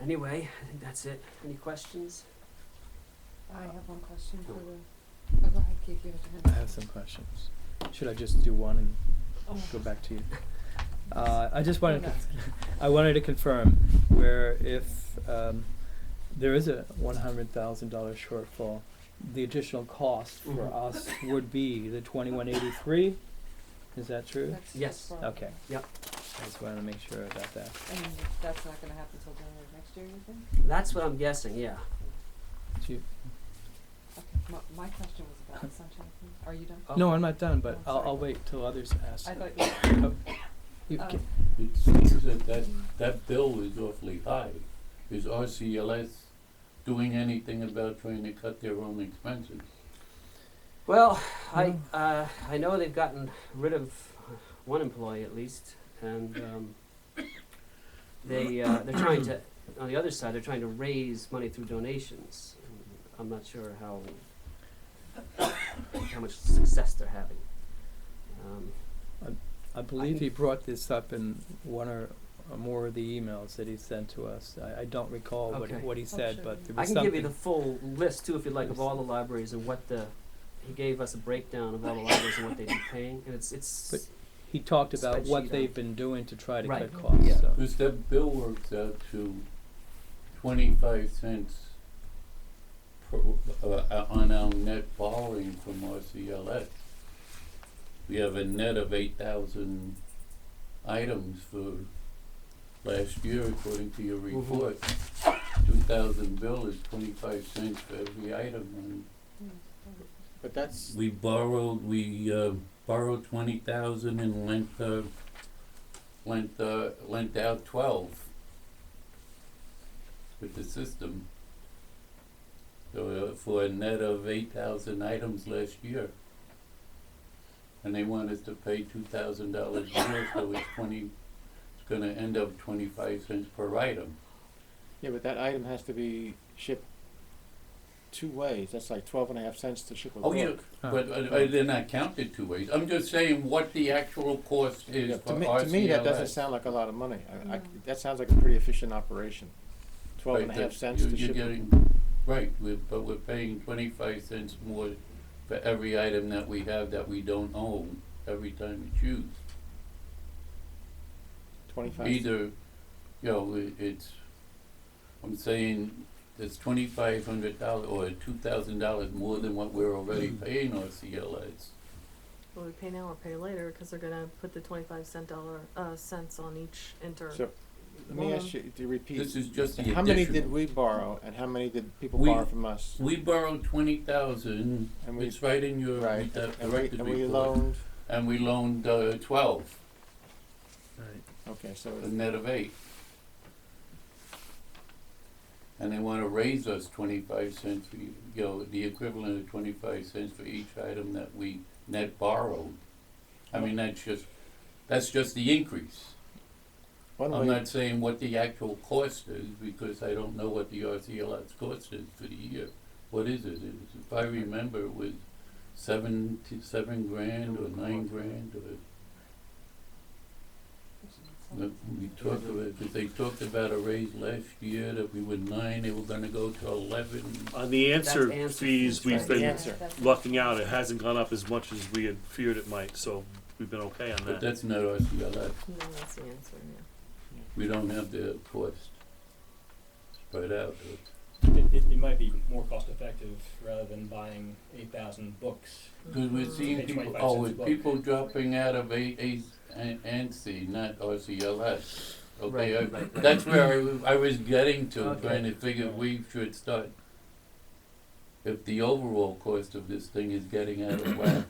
anyway, I think that's it. Any questions? I have one question for the, oh, go ahead, Keith, you have your hand I up. have some questions. Should I just do one and go back to you? I just wanted to, I wanted to confirm where if there is a $100,000 shortfall, the additional cost for us would be the 2183. Is that true? That's Yes. the problem. Okay. Yep. I just wanted to make sure about that. And that's not gonna happen till January of next year, you think? That's what I'm guessing. Yeah. Do you- Okay, my question was about the sunshine thing. Are you done? Oh. No, I'm not done, but Oh, sorry. I'll wait till others ask. I thought you Oh, you Oh. ca- It seems that bill is awfully high. Is RCLS doing anything about trying to cut their own expenses? Well, I know they've gotten rid of one employee at least, and they're trying to. On the other side, they're trying to raise money through donations. I'm not sure how much success they're having. I believe he brought this up in one or more of the emails that he sent to us. I don't recall Okay. what he said, but there I was can something. give you the full list too, if you'd like, of all the libraries and what he gave us a breakdown of all the libraries and what they've been paying, and it's. But he talked about spreadsheet what on- they've been doing to try to Right. cut costs. Yeah. So. Because that bill works out to 25 cents on our net borrowing from RCLS. We have a net of 8,000 items for last year, according to your report. 2,000 bill is 25 cents for every item. But that's, And we borrowed 20,000 and lent out 12 with the system. So for a net of 8,000 items last year. And they want us to pay $2,000 more, so it's gonna end up 25 cents per item. yeah, but that item has to be shipped 2 ways. That's like 12.5 cents to ship a Oh, yeah, book. but they're not counted 2 ways. I'm just saying what the actual cost is Yeah, for to me, that doesn't RCLS. sound like a lot of money. No. That sounds like a pretty efficient operation. Right, 12.5 that cents to you're ship. getting, right, but we're paying 25 cents more for every item that we have that we don't own every time we choose. 25. Either, you know, I'm saying That's $2,500 or $2,000 more than what we're already paying our CLAs. Will we pay now or pay later, cause they're gonna put the 25 cents on each inter. So, let me ask you to repeat. This is just the How many did additional. we borrow and how many did people We- borrow from us? We borrowed 20,000, And we- it's right in your Right, director's and we report. loaned, And we loaned 12, Right. okay, so a net of 8. And they wanna raise us 25 cents for, the equivalent of 25 cents for each item that we net borrowed. I mean, that's just the increase. one I'm way, not saying what the actual cost is, because I don't know what the RCLS cost is for the year. What is it? If I remember, it was $7 grand or $9 grand or, we talked about, because they talked about a raise last year that we were 9, they were gonna go to 11. On the answer That's answer fees, fees, we've right. been The answer. lucking out. It hasn't gone up as much as we had feared it might, so we've been okay on But that. that's not RCLS. No, that's the answer, yeah. We don't have the cost spread out. It might be more cost effective rather than buying 8,000 books. Because we're seeing Pay people, 25 oh, cents a with book. people dropping out of ANSI, not RCLS. Okay, Right, right. that's where I was getting to, Okay. trying to figure we should start. If the overall cost of this thing is getting out of whack.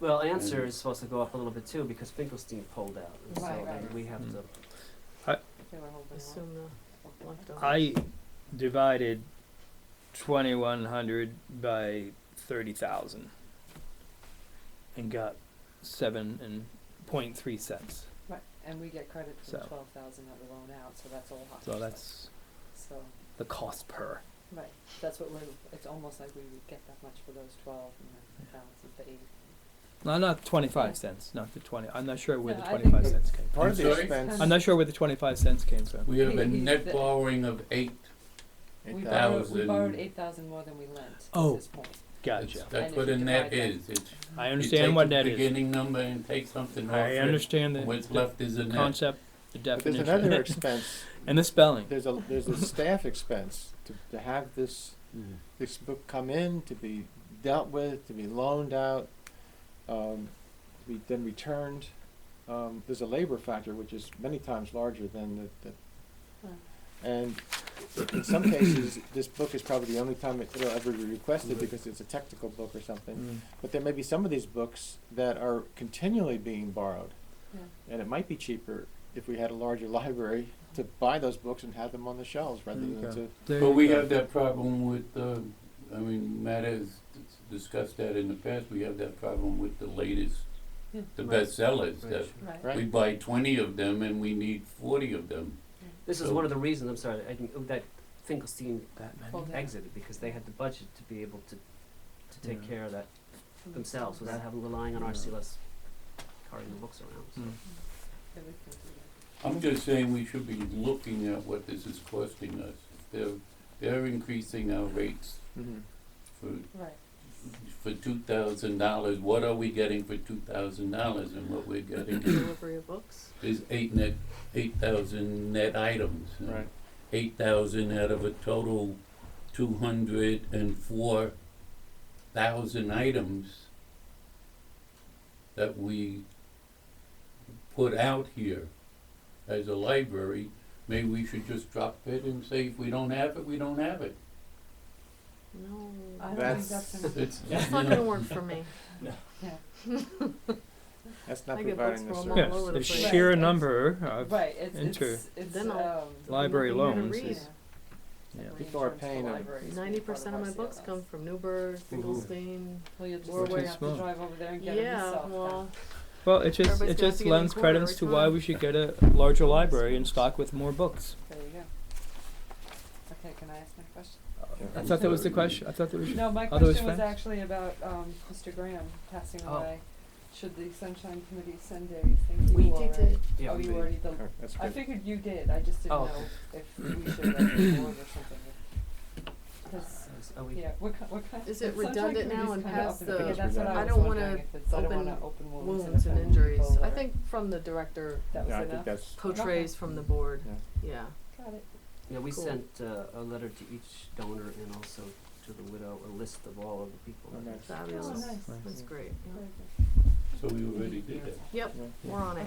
Well, answer is supposed to go up a little bit too because Finkelstein pulled out, and so Right, then right. we have Mm. to. They were holding on. Assume the leftover. I divided 2,100 by 30,000 and got 7.3 cents. Right, and we get credit for the So. 12,000 that we loan out, so that's all hot. So that's So, the cost per. right, that's what it's almost like we would get that much for those 12 and then the balance is the 8. No, not 25 cents, not the 20. I'm not sure where Yeah, the I think 25 that- cents came from. part of the sorry? expense, I'm not sure where the 25 cents came from. We have a He- net the- borrowing of 8. We 8,000. borrowed 8,000 more than we lent Oh. at this point. Gotcha. That's And what if a you net divide is. It's, I you understand take what the that is. beginning number and take something off I it. understand the, What's the left is a net. concept, the but there's definition, another expense, and the spelling. there's a staff expense to have this book come in, to be dealt with, to be loaned out, to be then returned. There's a labor factor which is many times larger than the Right. and in some cases, this book is probably the only time it'll ever be requested because it's a technical book or something. Mm. But there may be some of these books that are continually being borrowed. Yeah. And it might be cheaper if we had a larger library to buy those books and have them on the shelves rather than Okay. to. There But you we go. have that problem with, Matt has discussed that in the past, we have that problem with the latest, Yeah. the Right. bestsellers, Right. that Right. Right. we buy 20 of them and we need 40 of them. This is So- one of the reasons, I'm sorry, that Finkelstein That many? Pulled out. exited, because they had the budget to be able to take Yeah. care of that themselves without having relying on RCLS carrying the books around, so. Mm. Yeah, we can do that. I'm just saying we should be looking at what this is costing us. They're increasing our rates Mhm. Right. for $2,000. What are we getting for $2,000? And what we're getting Delivery of books. is 8,000 net items. Right. 8,000 out of a total 204,000 items that we put out here as a library. Maybe we should just drop it and say if we don't have it, we don't have it. No, I don't That's- think that's gonna, It's, that's not gonna work for me. yeah. That's not I get providing books the from all service. over the Yes, the place. sheer Right, it's- number of Right, it's, Enter. it's, Then I'll- library nothing here to loans read. is, yeah. People are paying a- 90% of my books come from Newburgh, Finkelstein. Well, you'll just Warwick. have to drive over there and get them Yeah, yourself then. well, Well, it just Everybody's gonna have to lends get in quarter credence every to why time. we should get a larger library and stock with more books. There you go. Okay, can I ask my question? I thought that was the question. I thought that was. No, my Other question was facts? actually about, Mr. Graham passing Oh. away. Should the Sunshine Committee send a thing to We you did. already? Yeah, Oh, we you did. already did. Oh, that's I good. figured you did, I just didn't Oh, know okay. if we should let the board or something. Cause, Are we? yeah, what kind? Is it the Sunshine redundant now Committee's and kinda past up in the- air. Yeah, that's what I I was don't wanna wondering, if it's, I don't wanna open open wounds wounds and and offend injuries. people I or- think from the director That was Yeah, I enough? think that's, portrays from the board, yeah. yeah. Got it. Yeah, we Cool. sent a letter to each donor and also to the widow, a list of all of the people. Oh, that nice. Fabulous. Oh, nice. That's great. Very Yeah. good. So we already did that. Yep, Yeah. we're on it.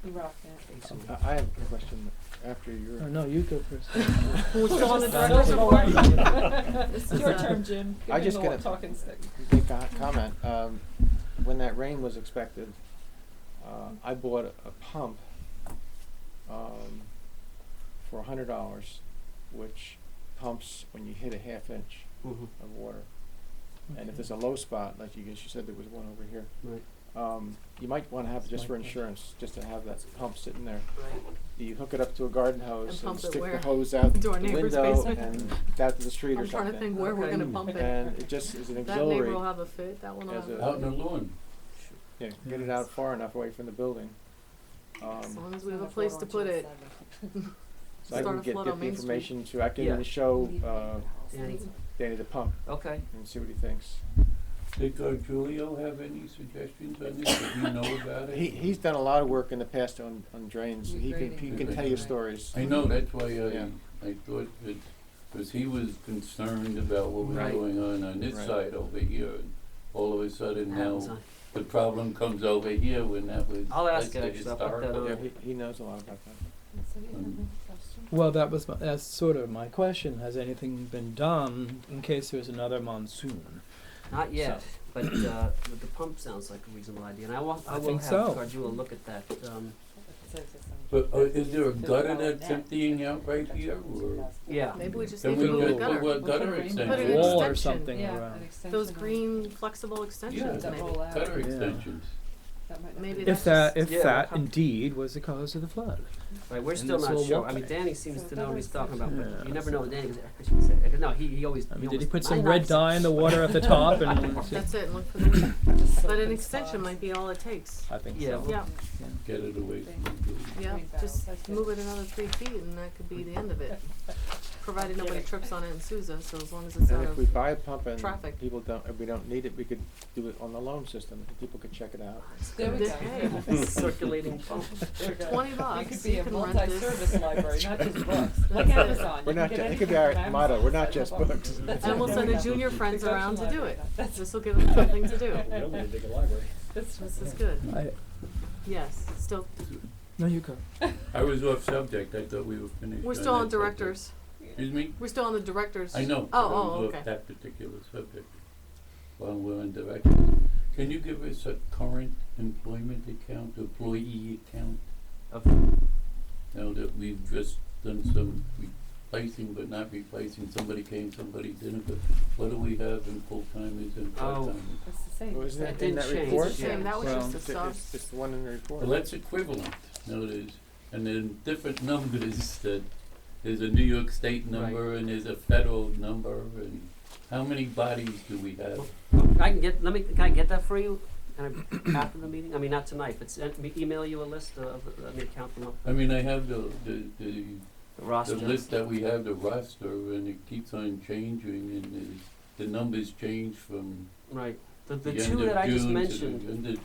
We rocked it. Excellent. I have a question after your. Oh, no, you go first. We're still on the Just- director's report. It's This your is, turn, Jim. I Give just him get the a- talking stick. Big comment. When that rain was expected, I bought a pump for $100, which pumps when you hit a half inch Mhm. of water. And if there's a low spot, like you said, there was one over here. Right. You might want to have it just my for question. insurance, just to have that pump sitting there. Right. You hook it up to a garden hose And and pump it stick where? the hose out To the our neighbor's window basement? and out to the street or I'm trying something. to think where we're Okay. gonna pump it. And it just is an That neighbor will auxiliary. have a fit, that one will As have a- Out in the lawn. Yeah, get it out far enough away from the building. As long as we have a place to put it. So I Start can a get flood the on Main Street. information to, I can Yeah. even show Danny, Danny the pump okay. and see what he thinks. Did Julio have any suggestions on this? Did he know about it? He's done a lot of work in the past on drains. He can Regrading. tell you stories. I know, that's why Yeah. I thought that, because he was concerned about what was Right. going on this Right. side over here. And all of a sudden now, Happens, huh? the problem comes over here when that was, I'll ask that's the actually, I'll put that historical. on. Yeah, he knows a lot about that. Well, that's sort of my question. Has anything been done in case there's another monsoon? Not yet, So- but the pump sounds like a reasonable idea, and I will think have so. Cardula look at that. But is there a gutter that's emptying out right here, or? Yeah. Maybe we just Can need we to move the get, gutter. what gutter Put an extension? Put an Wall or extension. something Yeah, around. an extension. Those on- green flexible extensions, that maybe. roll out. Gutter Yeah. extensions. That might not Maybe be- that's If that, just- if Yeah, that we'll have- indeed was the cause of the flood. Right, we're And still this not will sure. walk I mean, it. Danny seems So to know what that he's is talking about, but Yeah. you never know with Danny, 'cause I should say, 'cause no, he always. I he mean, did he almost- put some 99% red dye in the water at the top and? That's it, and look for the, Just so but an it's extension spots. might be all it takes. I think Yeah, so. well- Yeah, Get it away from the building. yeah, Green just barrels, that's move good. it another 3 feet and that could be the end of it. Provided nobody Kidding. trips on it in Sousa, so as long as it's out And if we of, buy a pump and traffic. people don't, if we don't need it, we could do it on the loan system. People could check it out. There we Good go. day. Circulating pump. There we go. $20, We could you be a can rent multi-service this. library, not just books. Like That's it. Amazon. We're You not can ju- get it could be anything our from motto, we're not Amazon. just That's books. That's And we'll it. send the There we go. junior friends around to do Production it. library. That's This'll give them something to do. We don't need a bigger library. That's This is good. I, Yes, still, no, you go. I was off subject, I thought we were finished. we're still on that subject. directors. Excuse me? We're still on the directors. I know, Oh, but I was okay. off that particular subject while we're on directors. Can you give us a current employment account, employee account? Of, Now that we've just done some replacing but not replacing, somebody came, somebody didn't, but what do we have in full-timers and part-timers? It's the same. Well, isn't That that in didn't that change. report? It's the same, that was Well, just a sub. It's the one in the report. Well, that's equivalent, notice, and then different numbers that, there's a New York State number and there's a federal number, and how many bodies do we have? I can get, can I get that for you after the meeting? I mean, not tonight, but email you a list of the account from up, I mean, I have the the the roster. list that we have, the roster, and it keeps on changing, and the numbers change from Right. The the two end that of I just June to mentioned, the end of,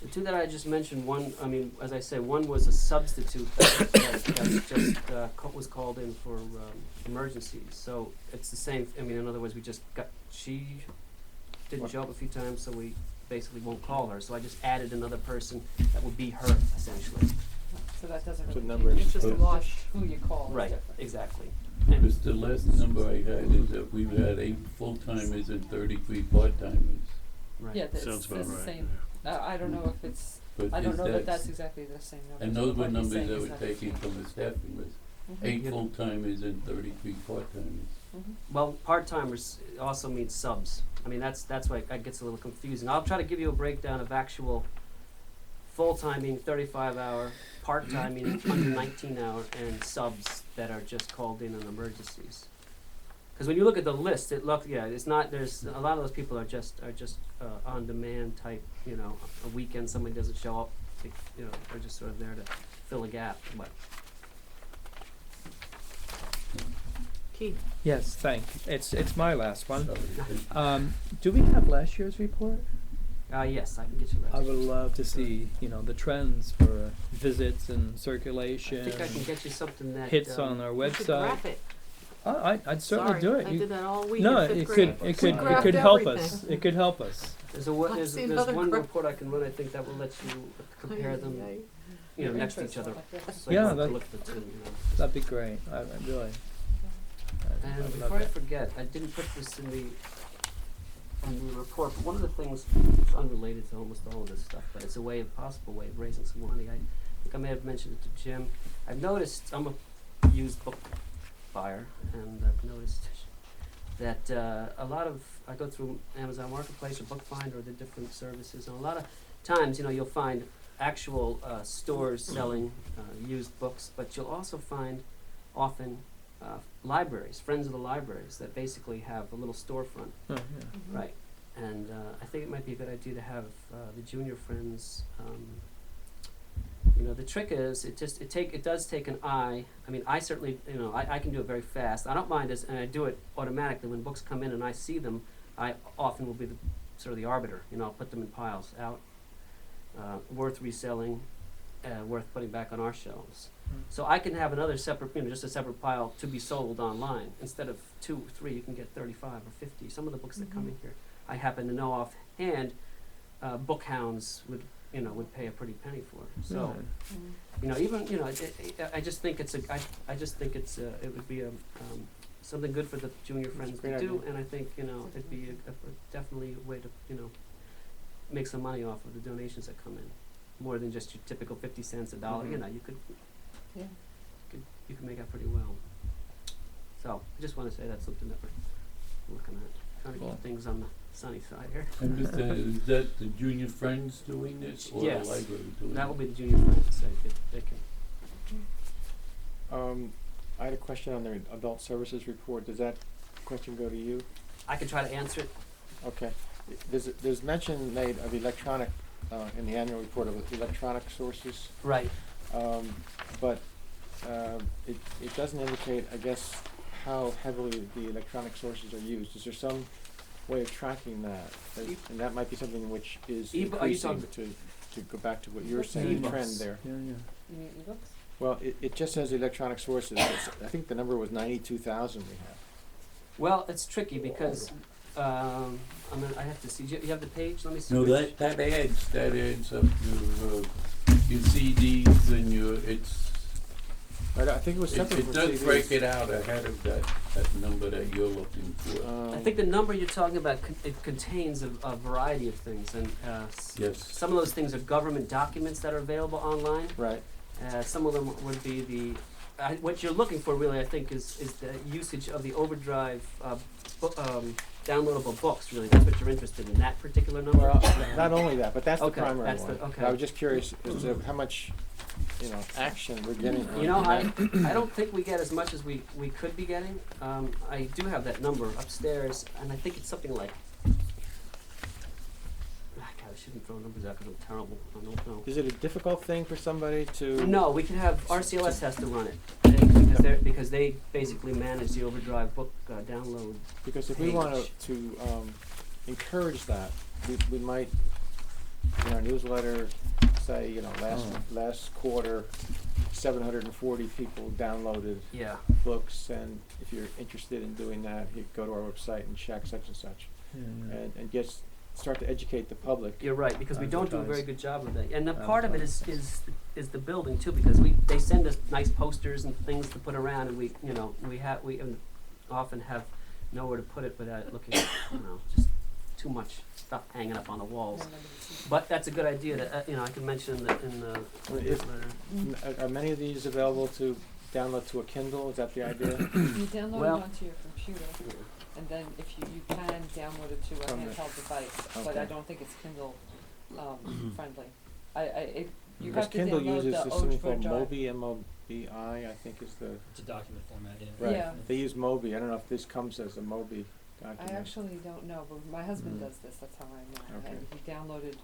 the two that I just mentioned, one, I mean, as I say, one was a substitute that just was called in for emergencies. So it's the same, I mean, in other words, we just got, she didn't show up a few times, so we basically won't call her. So I just added another person that would be her, essentially. So that doesn't So really numbers- change. It's just a wash. Who you call is Right, different. exactly. because the last number I had is that we've had 8 full-timers and 33 part-timers. Right. Yeah, that's, Sounds about that's the right. same. I don't know if it's, But I don't is know that that- that's exactly the same number. And so those were what he's numbers saying that is were not taken the from same. the staffing list. Mhm. 8 Yeah. full-timers and 33 part-timers. Mhm. Well, part-timers also means subs. I mean, that's why it gets a little confusing. I'll try to give you a breakdown of actual full-time meaning 35-hour, part-time meaning under 19-hour, and subs that are just called in on emergencies. Because when you look at the list, it's not, there's, a lot of those people are just on-demand type, you know, a weekend somebody doesn't show up, you know, they're just sort of there to fill a gap, but. Keith, Yes, thank you. It's my last one. Sorry. Do we have last year's report? Yes, I can get you I registered. would love to see, you know, the trends for visits and circulation. I think I can get you something that, hits on our We should website. graph it. I'd certainly Sorry, do it. I You- did that all week no, in fifth it grade. could, We it could graphed help everything. us. It could help us. There's a one, I've there's, seen there's other one gra- report I can run, I think that will let you compare them, Ay, you know, Your next to each interests other. like this. So you Yeah, don't have that- to look at the two, you know. That'd be great. I really. I'd And love before I that. forget, I didn't put this in the report, but one of the things, it's unrelated to almost all of this stuff, but it's a way, a possible way of raising some money. I think I may have mentioned it to Jim. I've noticed, I'm a used book buyer, and I've noticed that a lot of, I go through Amazon Marketplace or Bookfinder or the different services, and a lot of times, you know, you'll find actual stores selling used books, but you'll also find often libraries, friends of the libraries, that basically have a little storefront, Oh, yeah. right? And I think it might be a good idea to have the junior friends. You know, the trick is it does take an eye. I mean, I certainly, you know, I can do it very fast. I don't mind this, and I do it automatically when books come in and I see them. I often will be the sort of the arbiter. You know, I'll put them in piles out, worth reselling, worth putting back on our shelves. So I can have another separate, you know, just a separate pile to be sold online. Instead of 2 or 3, you can get 35 or 50. Some of the books that come in here, I happen to know offhand, bookhounds would pay a pretty penny for. So, you know, even, you know, I just think it's I just think it's it would be something good for the junior friends to great do, idea. and I think, you know, it'd be definitely a way to, you know, make some money off of the donations that come in, more than just your typical 50 cents, $1. You Mhm. know, you could Yeah. you can make out pretty well. So I just want to say that's something that we're looking at, trying to Cool. keep things on the sunny side here. And is that the junior friends doing this or Yes. the library doing it? That will be the junior friends, so they can. I had a question on the adult services report. Does that question go to you? I can try to answer it. Okay. There's mention made of electronic, in the annual report of electronic sources. Right. But it doesn't indicate, I guess, how heavily the electronic sources are used. Is there some way of tracking that? And that might be something which is E-book- are you increasing, talking- to go back to what you're What's saying, the e-books? trend there. Yeah, yeah. You mean ebooks? Well, it just says electronic sources. I think the number was 92,000 we have. Well, it's tricky because I have to see. You have the page? Let me see. No, which- that adds up your CDs and I think it was separate it from does CDs. break it out ahead of that number that you're looking for. I think the number you're talking about it contains a variety of things, and Yes. some of those things are government documents that are available online. Right. Some of them would be what you're looking for, really, I think, is the usage of the Overdrive downloadable books. Really, that's what you're interested in. That particular number. Well, not only that, but that's Okay, the primary that's one. the- okay. I was just curious as to how much, action we're getting on You know, that. I don't think we get as much as we could be getting. I do have that number upstairs, and I think it's something like. God, I shouldn't throw numbers out because I'm terrible. I don't know. Is it a difficult thing for somebody to? No, we can have RCLS has to run it because they basically manage the Overdrive book download. Because if we want page. to encourage that, we might, in our newsletter, say, last quarter, 740 people downloaded Yeah. books, and if you're interested in doing that, you go to our website and check such and such, Yeah, yeah. and start to educate the public. You're right, because we don't do a very Advertise. good job of that. And the part of it is Advertise. the building too, because they send us nice posters and things to put around, and we often have nowhere to put it without it looking, just too much stuff hanging up on the walls. But that's a good idea to, I can mention in the If- newsletter. Are many of these available to download to a Kindle? Is that the idea? You download Well- it onto your computer, and then if you can download it to a From the- handheld device, but Okay. I don't think it's Kindle friendly. You Because have to Kindle download uses the something called Overdrive. Mobi, M-O-B-I, I think is the, It's a document format, yeah. right. Yeah. They use Mobi. I don't know if this comes as a Mobi I document. actually don't know, but my husband Mm. does this, that's how I know. Okay. And he downloaded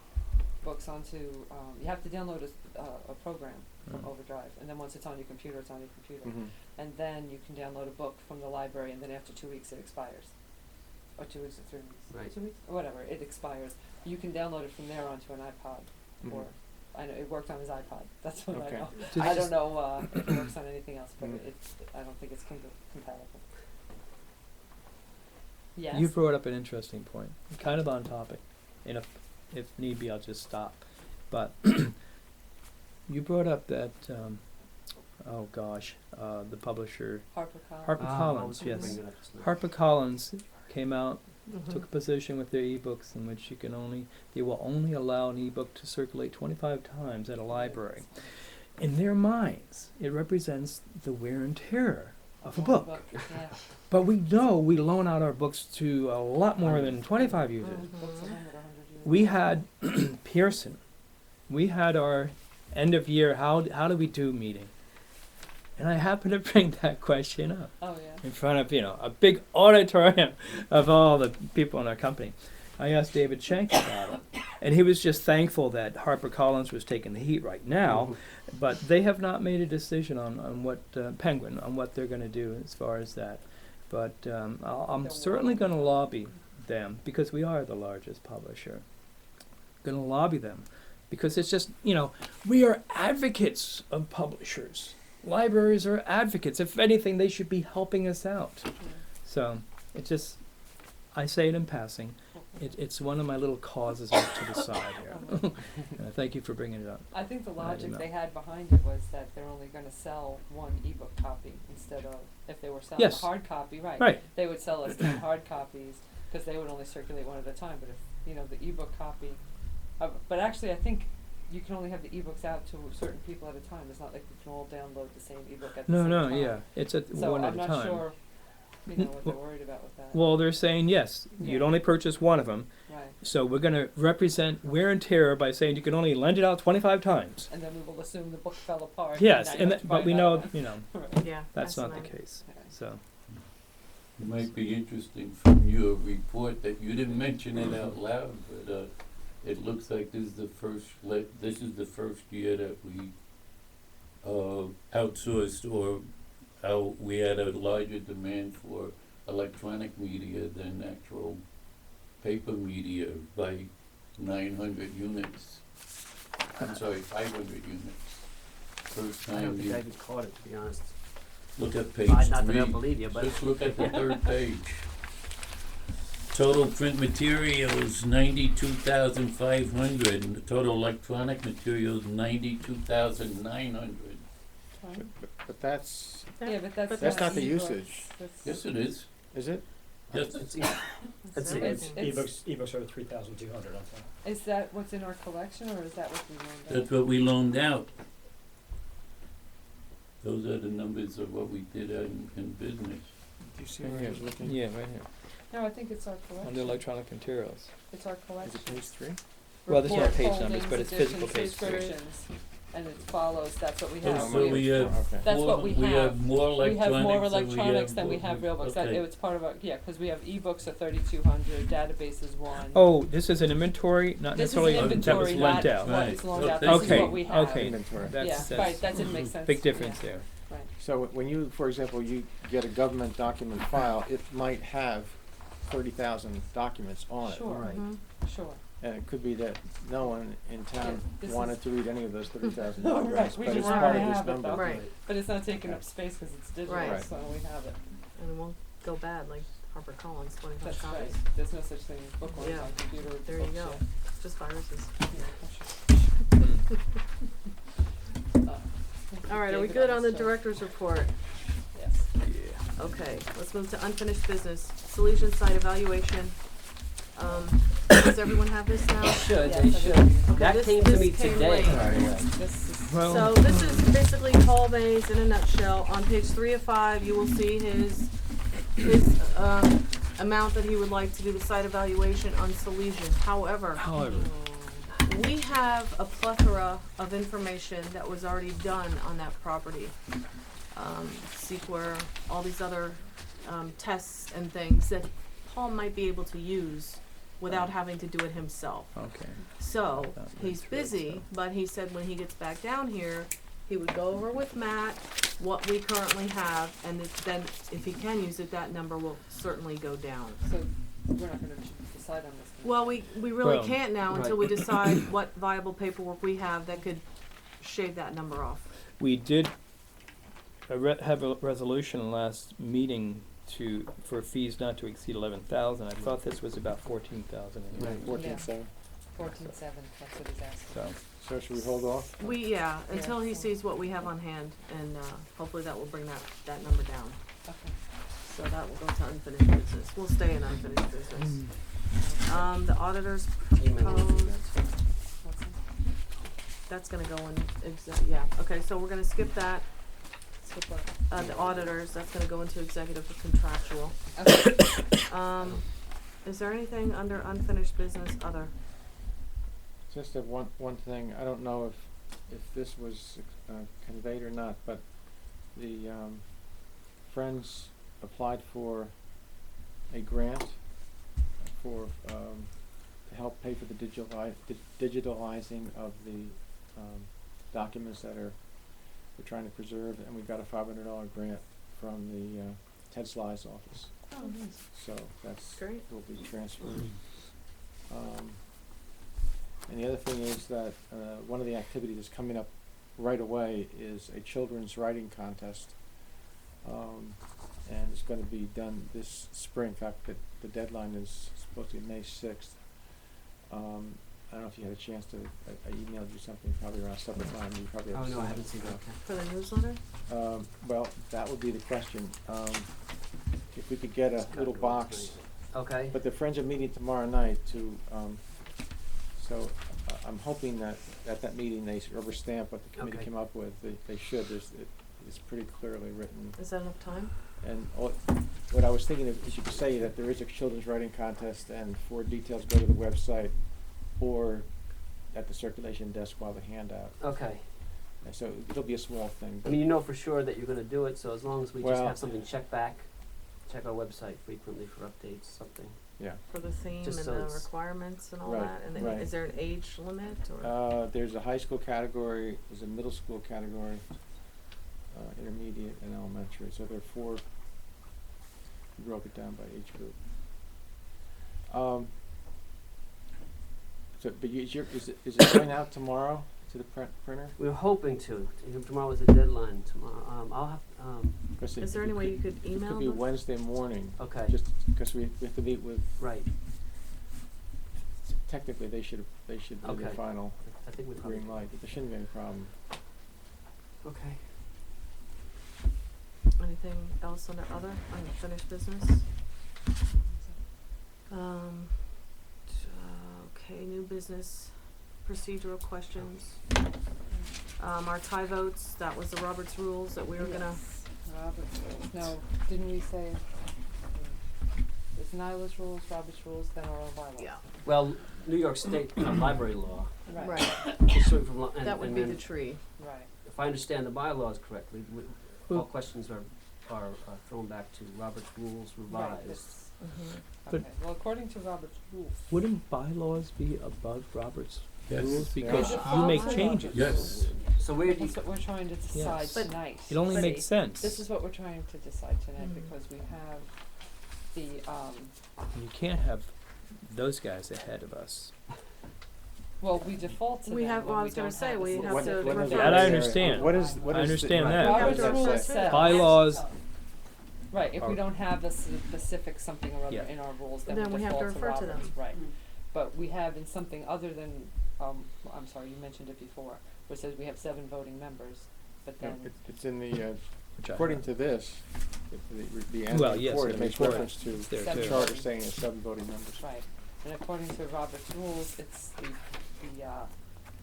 books onto, you have to download a program from Mm. Overdrive, and then once it's on your computer, it's on your computer. Mhm. And then you can download a book from the library, and then after 2 weeks it expires. Or 2 weeks or 3 weeks. Right. 2 weeks? Or whatever, it expires. you can download it from there onto an iPod, or, Mhm. I know, it worked on his iPod, that's what Okay. I know. Just- I don't know, if it works on anything else, but Mhm. I don't think it's compatible. Yes? You brought up an interesting point, kind of on topic, and if need be, I'll just stop. But you brought up that, oh gosh, the publisher, HarperCollins. HarperCollins, yes. bringing it up just now. HarperCollins came out, Mhm. took a position with their ebooks in which they will only allow an ebook to circulate 25 times at a library. In their minds, it represents the wear and tear of a book. Yeah. But we know we loan out our books to a lot more than 25 users. Books Mhm. 100, 100 years. We had Pearson. We had our end of year, how do we do meeting? And I happened to bring that question up Oh, yeah. in front of, a big auditorium of all the people in our company. I asked David Shank about it, and he was just thankful that HarperCollins was taking the heat right now, but they have not made a decision on what, Penguin, on what they're going to do as far as that. But I'm They're certainly willing. going to lobby them, because we are the largest publisher. Going to lobby them, because it's just, we are advocates of publishers. Libraries are advocates. If anything, they should be helping us out. So it just, I say it in passing. It's one of my little causes off to the side here. Thank you for bringing it up. I think the I logic didn't they know. had behind it was that they're only gonna sell one ebook copy instead of, if they were selling a Yes. hard copy, right? Right. They would sell us 10 hard copies, cause they would only circulate one at a time, but if, the ebook copy, but actually I think you can only have the ebooks out to certain people at a time, it's not like we can all download the same ebook at the same time. Yeah. It's at one at a So time. I'm not sure, what they're well- worried about with that. Well, they're saying yes, you'd Yeah. only purchase one of them. Right, So we're going to represent wear and tear by saying you can only lend it out 25 times. and then we will assume the book fell apart. Yes, now you and have to but buy we another know, one. Right. Yeah. that's not the fascinating. case. Okay. So It might be interesting from your report that you didn't mention it out loud, but it looks like this is the first year that we outsourced, or how we had a larger demand for electronic media than actual paper media by 900 units. I'm sorry, 500 units. First I don't time think I you even caught it, to be honest. look at page Not 3. that I don't believe you, but. Just look at the third page. Total print materials, 92,500, and the total electronic materials, 92,900. Fine. But that's, Yeah, but that's. That's not the ebooks. usage. That's- Yes, it is. is it? Yes, It's That's It's- amazing. Ebooks are 3,200 on top. Is that what's in our collection, or is that what we learned? that's what we loaned out. Those are the numbers of what we did in business. Do you see where I was looking? yeah, right here No, I think it's our collection. under electronic materials. It's our Is collection. it page 3? Well, there's no Report, page numbers, holdings, but it's editions, physical page three. subscriptions, and it follows. That's what we Oh, have. so we have Okay. That's what we we have. have more We have electronics more electronics than we have real books. That okay. it's part of our because we have ebooks at 3,200, databases one. Oh, this is an inventory, not This is necessarily an an that was inventory, lent not out. what Right. is loaned Oh, out. thank This is you. what we have. Okay. Inventory. That's Right, that didn't make sense. big difference Yeah. there. Right. So when you, for example, you get a government document file, it might have 30,000 documents on it. Sure. Mhm. Sure. And it could be that no one in town Yeah, this wanted is- to read any of those 30,000 Right, documents, we but just it's wanted part to of this have it, number. though. Right. But it's not taking up space because it's digital, Right. so we have it. And it won't go bad like HarperCollins, 25 That's copies. right. There's no such thing as bookworms Yeah. on computer. There you books go. yet. Just viruses. All right, are we David good on the stuff. director's report? Yes. Okay, let's move to unfinished business. Solution site evaluation. Does everyone have this now? Should, Yes, they I should. do. That this- came to this me came today. late. This is Well, So this is basically Paul Mays in a nutshell. On page 3 of 5, you will see his amount that he would like to do the site evaluation on Salesian. However, we have a plethora of information that was already done on that property. Sequare, all these other tests and things that Paul might be able to use without having to do it himself. Okay. So, That he's makes good busy, sense. but he said when he gets back down here, he would go over with Matt what we currently have, and then if he can use it, that number will certainly go down. So we're not gonna decide on this Well, we really Well, can't now until we decide what viable paperwork we have that could shave that number off. We did have a resolution last meeting for fees not to exceed 11,000. I thought this was about 14,000 anyway. Right, 14.7. 14.7, that's what he's asking. So, So should we hold off? Until he sees what we have on hand, and hopefully that will bring that number down. Okay. So that will go to unfinished business. We'll stay in unfinished business. The auditor's Email will do proposed, that too. What's that? that's gonna go in okay, so we're gonna skip that. Skip what? The auditors, that's gonna go into executive for contractual. Okay. Is there anything under unfinished business other? Just one thing, I don't know if this was conveyed or not, but the Friends applied for a grant for to help pay for the digitalizing of the documents that we're trying to preserve, and we got a $500 grant from the Ted Sly's office. Oh, nice. So that's Great. will be transferred. And the other thing is that one of the activities that's coming up right away is a children's writing contest. And it's going to be done this spring. In fact, the deadline is supposed to be May 6th. I don't know if you had a chance to, I emailed you something probably around supper time. You probably Oh, haven't no, I seen haven't it. seen that, okay. For the newsletter? Well, that would be the question. If we could get a little box. Okay. But the Friends are meeting tomorrow night to, so I'm hoping that at that meeting they rubber stamp what the committee Okay. came up with. They should. It's pretty clearly written. Is that enough time? And what I was thinking is you could say that there is a children's writing contest, and for details go to the website or at the circulation desk while the handout. Okay. And so it'll be a small thing. I mean, you know for sure that you're gonna do it, so as long as we just Well- have something check our website frequently for updates, something. Yeah. For the theme Just and so the it's- requirements and all Right, that? And then right. is there an age limit or? There's a high school category, there's a middle school category, intermediate and elementary. So there are 4. We broke it down by age group. But is it going out tomorrow to the printer? We were hoping to. Tomorrow was the deadline. Tomorrow, I'll have. Is there any way you could It email could be them? Wednesday morning. Okay. Just because we have to meet with. Right. Technically, they should do the Okay. final I think we probably. green light. But there shouldn't be any problem. Okay. Anything else under other unfinished business? Okay, new business, procedural questions. Our tie votes, that was the Roberts rules that we were gonna, Robert's rules. No, didn't we say, there's Nyla's rules, Robert's rules, then oral bylaws? yeah, Well, New York State library law. right, Issuing from that would be the tree. Right. If I understand the bylaws correctly, all questions are thrown back to Robert's Rules Right, Revised. that's- But- Okay, well, according to Robert's rules. wouldn't bylaws be above Robert's Yes. rules? They Because are. you make Default to changes. Yes. So where do you, That's what we're trying to decide Yes. But- tonight. It only But- makes sense. This is what we're trying to decide tonight, Mhm. because we have the, You can't have those guys ahead of us. well, we default to them We when have, we well, I was gonna don't say, have we the have What- to what refer. is That I it? understand. What is I the- understand right. that. What Robert's does that rules say? says. Bylaws, Right, if we Are- don't have the specific something or other Yeah. in our rules, then Then we we have to default to refer to Robert's, them. right. But we have in something other than, I'm sorry, you mentioned it before, where it says we have 7 voting members, but No, then, it's in the, which I according have. to this, the end Well, of the yes, report, in it the makes report, reference to it's there Seven the too. charter saying it's 7 voting members. right. And according to Robert's rules, it's the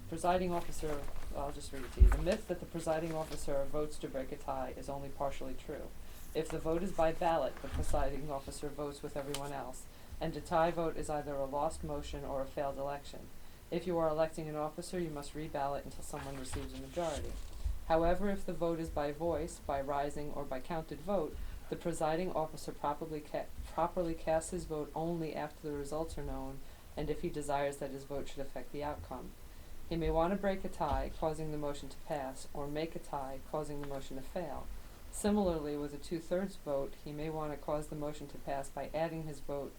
presiding officer, I'll just read it to you. The myth that the presiding officer votes to break a tie is only partially true. If the vote is by ballot, the presiding officer votes with everyone else, and a tie vote is either a lost motion or a failed election. If you are electing an officer, you must reballot until someone receives a majority. However, if the vote is by voice, by rising, or by counted vote, the presiding officer properly casts his vote only after the results are known, and if he desires that his vote should affect the outcome. He may want to break a tie, causing the motion to pass, or make a tie, causing the motion to fail. Similarly, with a 2/3 vote, he may want to cause the motion to pass by adding his vote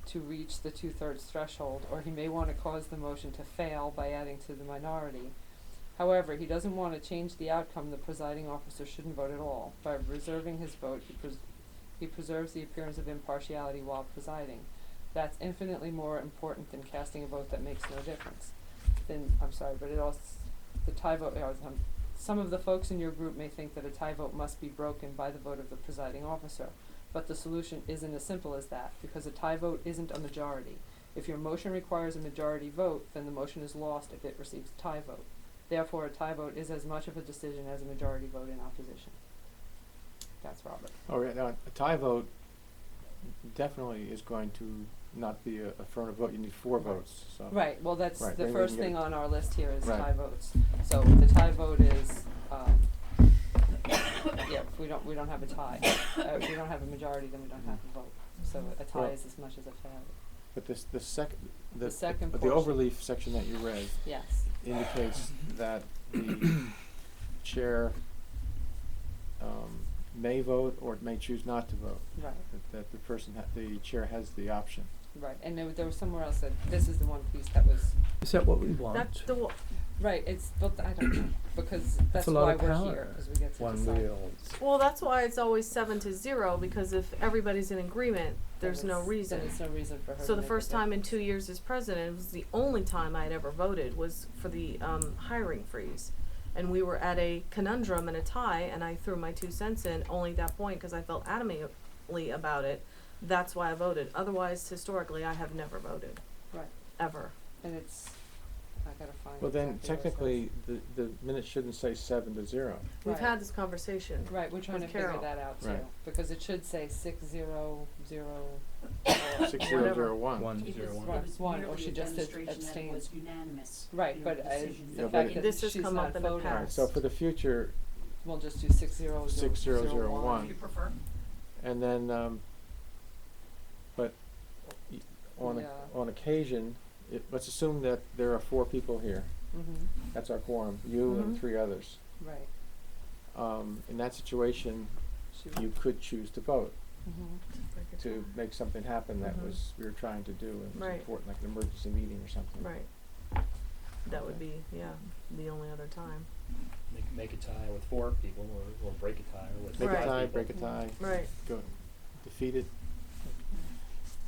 to reach the 2/3 threshold, or he may wanna cause the motion to fail by adding to the minority. However, he doesn't wanna change the outcome. The presiding officer shouldn't vote at all. By reserving his vote, he preserves the appearance of impartiality while presiding. That's infinitely more important than casting a vote that makes no difference. But it also, the tie vote, some of the folks in your group may think that a tie vote must be broken by the vote of the presiding officer, but the solution isn't as simple as that, because a tie vote isn't a majority. If your motion requires a majority vote, then the motion is lost if it receives a tie vote. Therefore, a tie vote is as much of a decision as a majority vote in opposition. That's Robert. Oh, yeah, no, a tie vote definitely is going to not be a affirmative vote. You need 4 votes, so. Right, well, that's Right, the then we first can get thing it. on our list here is Right. tie votes. So the tie vote is, yeah, if we don't have a tie. If we don't have a majority, then we don't have a vote. So a tie Well- is as much as a failure. But the The second the portion. overleaf section that you read Yes. indicates that the chair may vote or may choose not to vote. Right. That the person, the chair has the option. Right, and there was somewhere else that this is the one piece that was, Is that what we want? That's the right, it's, but I don't know, because that's a lot why of we're power. here, because we get to One decide. wields. well, that's why it's always 7-0, because if everybody's in agreement, there's Then no it's- reason. Then it's no reason for her to So the make a first time in difference. 2 years as president, it was the only time I had ever voted was for the hiring freeze. And we were at a conundrum and a tie, and I threw my 2 cents in only at that point because I felt adamantly about it. That's why I voted. Otherwise, historically, I have never voted, Right, ever. and it's, I gotta find Well, then exactly where it technically, the minutes shouldn't say 7-0. We've Right. had this conversation. says. Right, we're trying to with figure Carol. that out too, Right. because it should say 6-0-0. 6001. 1-0-1. Right, one, or she just abstained. It was unanimous. Right, you know, but decision. Yeah, the but fact it- that This has she's come not up in the voting, Alright, past. so for the future, we'll just do 6-0-0-1. 6001. If you prefer. and then, but Yeah. on occasion, let's assume that there are 4 people here. Mm-hmm, That's our quorum, you and Mhm. 3 others. right. In that situation, She, you could choose to vote mm-hmm, to make something happen that Mhm. we were trying to do and was Right. important, like an emergency meeting or something. Right. That would be, yeah, the only other time. Make a tie with 4 people, or break a tie with Make 5 Right. a tie, people. break a tie, Right. go, defeat it.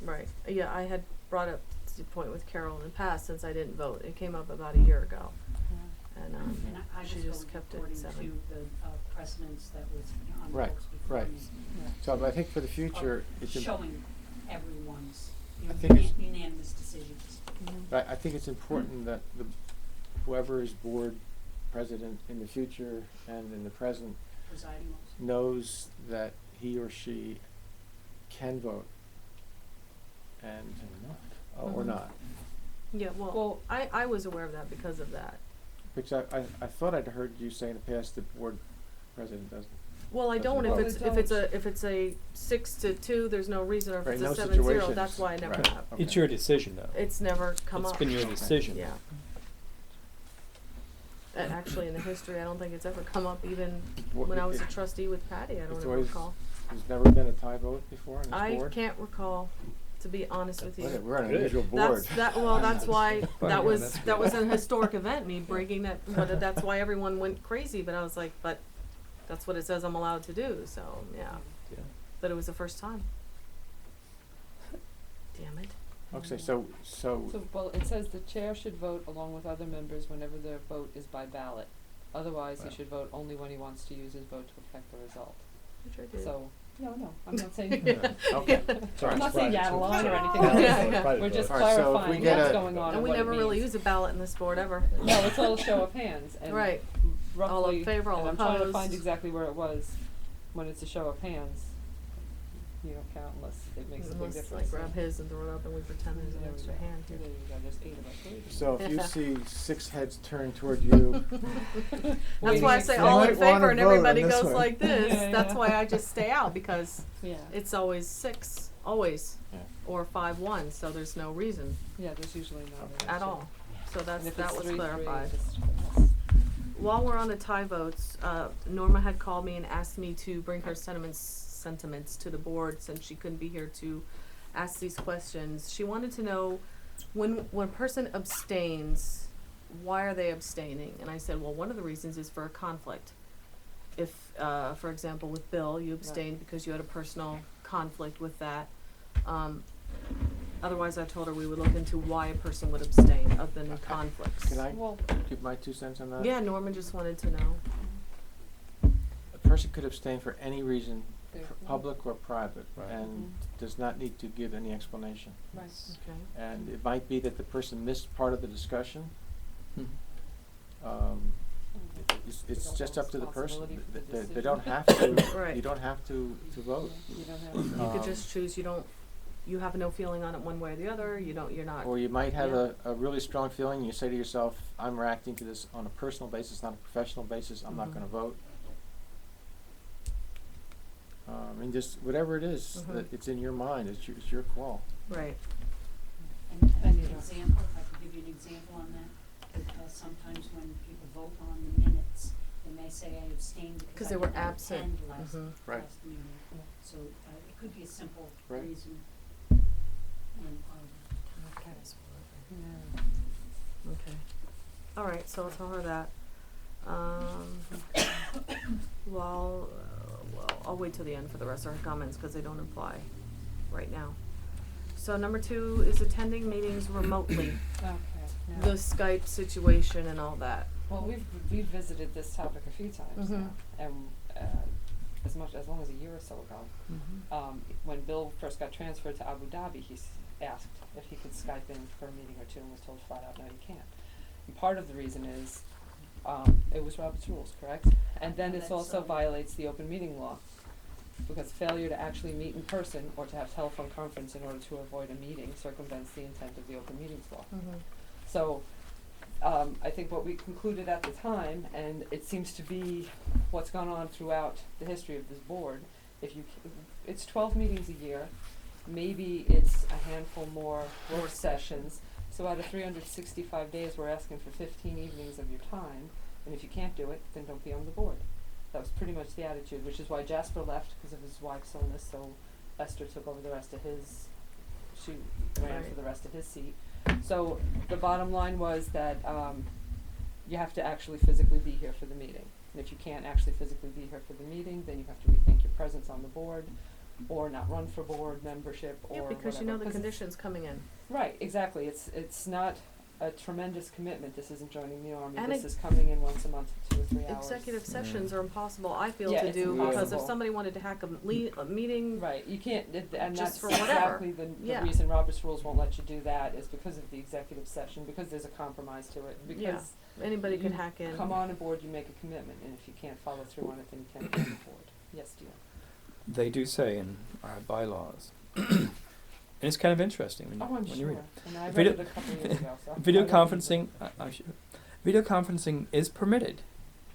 Right. Yeah, I had brought up the point with Carol in the past since I didn't vote. It came up about a year ago, and And I she was just going kept it according 7. to the precedents that was on the Right, books before right. me. So, but I think for the future, Of it's showing everyone's, you I know, think it's- unanimous decisions. I think it's important that whoever is board president in the future and in the present Presiding officer. knows that he or she can vote and, or Mhm. not. Yeah, well, I was aware of that because of that. Because I thought I'd heard you say in the past that board president doesn't. Well, I Doesn't don't vote. if it's a 6-2, there's no reason, or if Right, it's no a 7-0, situations. that's why I never Right. have. Okay. It's your decision, though. It's never come up. It's been your Okay. decision. Yeah. And actually, in the history, I don't think it's ever come up even What- when I was a it- trustee with Patty. I don't it's even always- recall. There's never been a tie vote before in this I board? can't recall, to be honest with you. We're an Good. unusual board. That's why, Well, that yeah, was, that's that good. was an historic event, me breaking that, but that's why everyone went crazy, but I was like, but that's what it says I'm allowed to do, so, yeah. Yeah. But it was the first time. Damn it. Okay, so, So, well, it says the chair should vote along with other members whenever their vote is by ballot. Otherwise, he Wow. should vote only when he wants to use his vote to affect the result. Which I did. So, no, I'm not saying, okay. I'm not saying yaddle on or anything Yeah, like yeah. that. We're just All right, so if we clarifying get what's a- going on And and we what never it really means. use a ballot in this board ever. No, it's all a show of hands and Right. roughly, All in favor, all and I'm trying to opposed. find exactly where it was when it's a show of hands. You don't count unless it makes a big Unless I difference. grab his and throw it up and we pretend there's an There we extra go. hand There here. you go, there's 8 of us. Wait a minute. So if you see 6 heads turned toward you, That's Waiting why I for say you. all might in wanna favor and vote on everybody this goes one. like this. Yeah, That's yeah. why I just stay out because Yeah, it's always 6, always, Yeah. or 5-1, so there's no reason yeah, there's usually not Okay. at all. So And that's, if that it's was 3-3, clarified. just- While we're on the tie votes, Norma had called me and asked me to bring her sentiments to the board since she couldn't be here to asked these questions. She wanted to know, when a person abstains, why are they abstaining? And I said, well, one of the reasons is for a conflict. If, for example, with Bill, you abstained because you had a personal conflict with that. Otherwise, I told her we would look into why a person would abstain other than conflicts. Can I Well, give my 2 cents on that? Yeah, Norman just wanted to know. A person could abstain for any reason, There- public or private, Right. and does not need to give any explanation. right. Okay. And it might be that the person missed part of the discussion. Hmm. It's Don't just have up to the person. responsibility for the They decision. don't have to, Right. you don't have to vote. You don't have. You could Um, just choose, you have no feeling on it one way or the other, you're not. Or you might have Yeah. a really strong feeling, and you say to yourself, I'm reacting to this on a personal basis, not a professional basis, I'm not Mhm. gonna vote. And just whatever it is, Mhm. that it's in your mind, it's your call. Right. And And an you don't- example, if I could give you an example on that, sometimes when people vote on the minutes, they may say I abstained Because because they I were didn't absent. attend last, Mhm. Right. last meeting. So, it could be a simple Right. reason. And, Yeah. Okay. All right, so I'll tell her that. Well, I'll wait till the end for the rest of her comments because they don't apply right now. So number 2 is attending meetings remotely, Okay. Now, the Skype situation and all that. well, we've visited this topic a few times Mhm. now, and as long as a year or so ago. When Bill first got transferred to Abu Dhabi, he asked if he could Skype in for a meeting or two, and was told flat out, no, you can't. And part of the reason is, it was Robert's rules, correct? And then That's this also so. violates the open meeting law, because failure to actually meet in person or to have telephone conference in order to avoid a meeting circumvents the intent of the open meetings law. So, I think what we concluded at the time, and it seems to be what's gone on throughout the history of this board, it's 12 meetings a year, maybe it's a handful more work sessions, so out of 365 days, we're asking for 15 evenings of your time, and if you can't do it, then don't be on the board. That was pretty much the attitude, which is why Jasper left, because of his wife's illness, so Esther took over the rest of she ran Right. for the rest of his seat. So the bottom line was that you have to actually physically be here for the meeting. And if you can't actually physically be here for the meeting, then you have to rethink your presence on the board, or not run for board membership, or Yeah, whatever. because you know the 'Cause conditions coming in. right, exactly. It's not a tremendous commitment. This isn't joining the army. And This it- is coming in once a month for 2 or 3 hours. Executive sessions are impossible, I feel, Yeah, to it's do, because if impossible. somebody wanted to hack a meeting, Right, you can't, and Just that's for whatever. exactly the Yeah. reason Robert's rules won't let you do that, is because of the executive session, because there's a compromise to it, because anybody could you hack in. come on a board, you make a commitment, and if you can't follow through on it, then you can't be on the board. Yes, dear. They do say in our bylaws, and it's kind of interesting when you, Oh, I'm when you read sure, it. and I read Video- it a couple years ago, so. Video I don't need conferencing, video conferencing is permitted,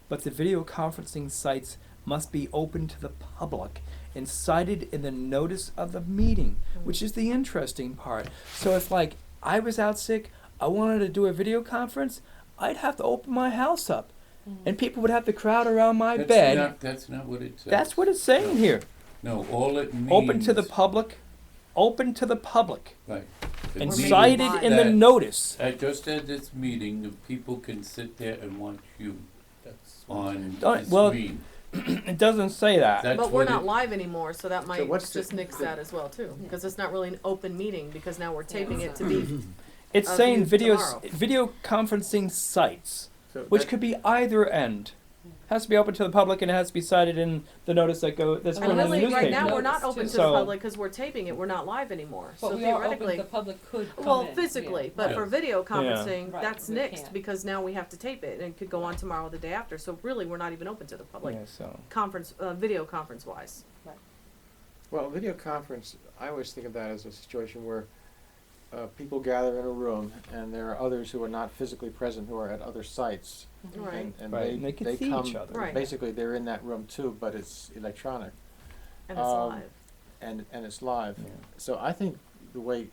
but the video conferencing sites must be open to the public and cited in the notice of the meeting, which is the interesting part. So if like I was out sick, I wanted to do a video conference, I'd have to open my house up, and people would have to crowd around my bed. That's not what it says. That's what it's saying here. No, all it means. Open to the public, open to the public, Right. It and Or means cited in the that notice. just at this meeting, the people can sit there and watch you That's on Don't- the well, screen. It doesn't say that. That's But we're what not it- live anymore, so that might what's just the- nix the- that as well too, because it's not really an open meeting, because now we're taping it to exactly. be, It's of saying you tomorrow. video conferencing sites, So which that- could be either end. Has to be open to the public, and it has to be cited in the notice that's And printed and in the really, newspaper. right now, we're not Notice, open too. to the So- public, cause we're taping it, we're not live anymore, so But we are open, theoretically. the public could come Well, in, physically, yeah. but for Yes. video conferencing, Right, that's we nixed, can't. because now we have to tape it, and it could go on tomorrow or the day after, so really, we're not even open to the public, Yeah, so video conference wise. Well, video conference, I always think of that as a situation where people gather in a room, and there are others who are not physically present who are at other sites. Right. And Right, they, and they can they see come, each other. Right. basically they're in that room too, but it's electronic, And it's Um, live. and it's live. Yeah. So I think the way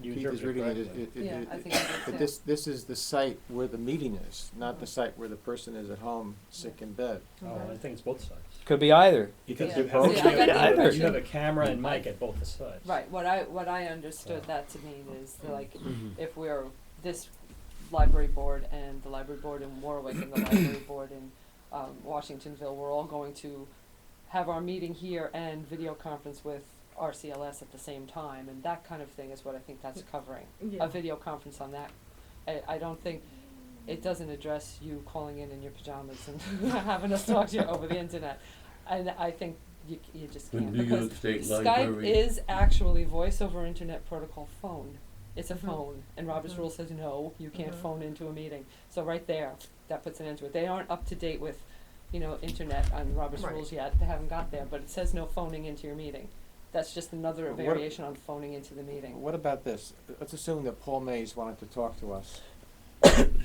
You Keith is interpreted reading it, correctly. Yeah, I think it is, but yeah. this is the site where the meeting is, not the site where the person is at home sick in bed. Oh, I think it's both sides. Could be either. Because Yeah. you have, See, I got the you have a impression- camera and mic at both the sides. Right, what I understood So- that to mean is like, if we're this library board and the library board in Warwick and the library board in Washingtonville, we're all going to have our meeting here and video conference with RCLS at the same time, and that kind of thing is what I think that's covering. Yeah. A video conference on that. I don't think, it doesn't address you calling in your pajamas and having us talk to you over the internet. And I think you just The can't, New because York State Skype Library. is actually voice over internet protocol phone. It's a Mhm. phone, and Robert's Mhm. rule says no, you can't Mhm. phone into a meeting. So right there, that puts an end to it. They aren't up to date with, internet on Robert's Right. rules yet, they haven't got there, but it says no phoning into your meeting. That's just another What- variation on phoning into the meeting. What about this? Let's assume that Paul Mays wanted to talk to us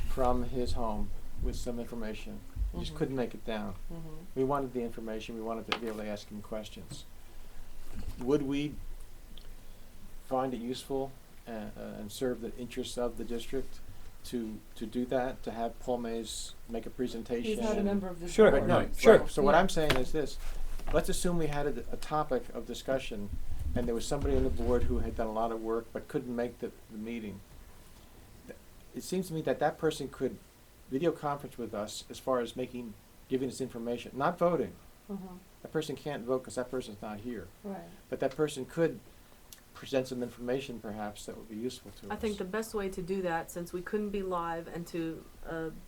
from his home with some information. He just Mhm. couldn't make it down. Mhm. We wanted the information, we wanted to be able to ask him questions. Would we find it useful and serve the interests of the district to do that, to have Paul Mays make a presentation? He's not a and- member of this Sure. board. Right, no, Right. Sure. right. So what Yeah. I'm saying is this, let's assume we had a topic of discussion and there was somebody on the board who had done a lot of work but couldn't make the meeting. It seems to me that that person could video conference with us as far as giving us information, not voting. Mhm. That person can't vote because that person's not here. Right. But that person could present some information perhaps that would be useful to us. I think the best way to do that, since we couldn't be live and to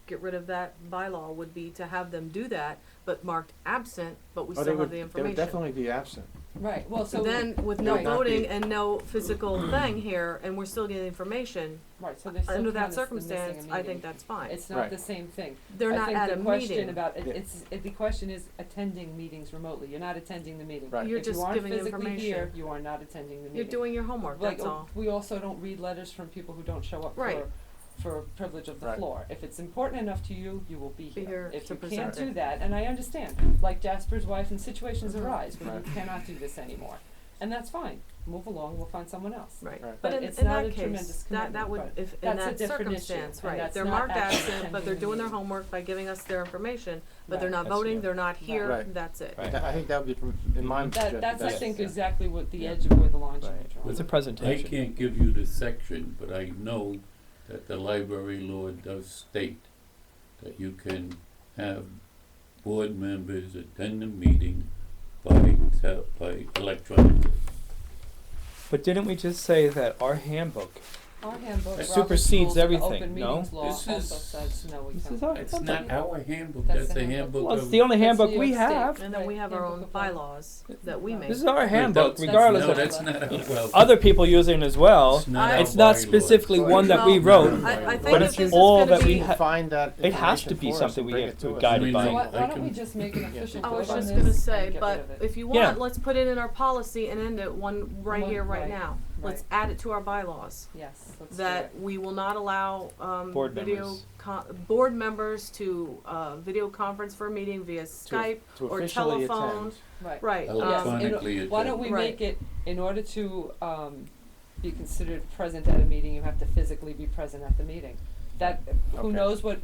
get rid of that bylaw, would be to have them do that, but marked absent, but we Oh, still have the information. They would definitely be absent. Right, well, So so. then, with no Right. voting and no physical thing here, and we're still getting information, Right, so they still under count that as the missing a circumstance, I think meeting. that's fine. It's not Right. the same thing. They're not at a I think the question meeting. about, Yeah. the question is attending meetings remotely, you're not attending the meeting. Right. You're If just you aren't giving physically here, information. you are not attending the meeting. You're doing your homework, Like, that's all. we also don't read letters from people who don't show up Right. for privilege of the Right. floor. If it's important enough to you, you will be Be here. here If to you present can't do it. that, and I understand, like Jasper's wife, and situations Mhm. arise where you Right. cannot do this anymore. And that's fine, move along, we'll find someone else. Right, Right. but But in it's in not that a tremendous case, that commitment, would, but if, in that's a that different issue, circumstance, and right, that's they're not marked actually absent, but they're attending the doing their meeting. homework by giving us their information, but they're Right. not That's- voting, yeah. they're not here, Right. that's it. Right. I think that would be, in my suggestion. That's, I Yes. think, Yeah. exactly what the Yeah. edge of where the line should Right. be drawn. It's a I presentation. can't give you the section, but I know that the library law does state that you can have board members attend the meeting by electronic. But didn't we just say that our handbook? Our handbook, Robert's Supersedes rules of the everything, open no? meetings law This also is- says no, we This can't. is our It's handbook. not our handbook, That's that's the the handbook. handbook Well, of. it's the only That's handbook New we York State. have. And then we have our Handbook own of law. bylaws that we Right. make. This is our But handbook, that's- regardless no, of that's not, well, other people using it as well. it's not I- our It's not bylaws. specifically one that we Well, wrote. I think But if it's this is all gonna that we be- ha- Find that It has to information be for us something and we bring have it to us. guide I mean, by. So I why don't we can- just make an official I vote was on just this gonna and say, get but rid of it? if you Yeah. want, let's put it in our policy and end it right One- here, right right, now. Let's right. add it to our bylaws, Yes, let's do that it. we will not allow, Board video members. board members to, video conference for a meeting via Skype, To or officially telephone. attend. Right. Right, Electronically Why don't attend. we Right. make it, in order to, be considered present at a meeting, you have to physically be present at the meeting. That, who Okay. knows what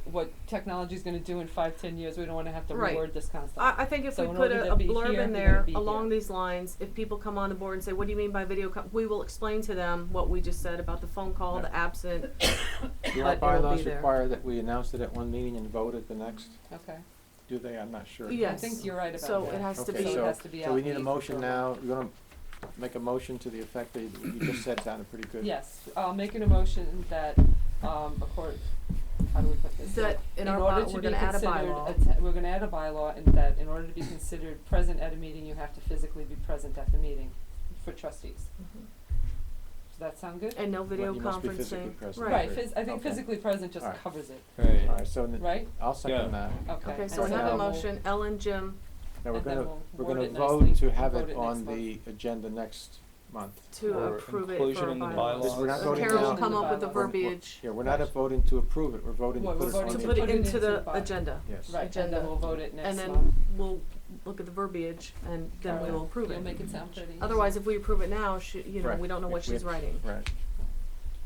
technology's gonna do in 5-10 years, we don't wanna have to Right. reword this kind of stuff. I think if So we in put order a to be blurb here, in we there gotta be along here. these lines, if people come on the board and say, what do you mean by video we will explain to them what we just said about the phone call, the absent. Do our But it will bylaws be there. require that we announce it at one meeting and vote at the next? Okay, Do they? I'm not sure. I Yes. think you're right about that. So it has to Okay, be, So it has to be So we out need a week motion before. now. You're gonna make a motion to the effect that you just said sounded pretty good. Yes, I'll make an emotion that, how do we put this? that in our order bylaw, to we're be gonna add a considered bylaw. we're gonna add a bylaw, and that in order to be considered present at a meeting, you have to physically be present at the meeting for trustees. Mhm. Does that sound good? And no video you must be physically conferencing, present. right. Right, I think Okay. physically present just Alright. covers it, Right. All right, so right? I'll second Yeah. that. Okay. Okay, and so we have now a we'll- motion, Ellen, Jim, Now, we're And then gonna, we'll we're word gonna it vote nicely to and have vote it it on next the agenda next month. To or approve it inclusion for in the bylaws. Because we're not So voting Carol will now. come up with the Bylaws. verbiage Yeah, we're not voting to approve it, we're voting to Well, put we're it on voting the to put it Put it into into the the by- agenda. Yes. Right, and Agenda. then we'll vote it next And month. then we'll look at the verbiage and then we Alright. will approve You'll it. make it sound pretty. Otherwise, if we approve it now, you know, Right. we don't know what If we- she's writing. Right.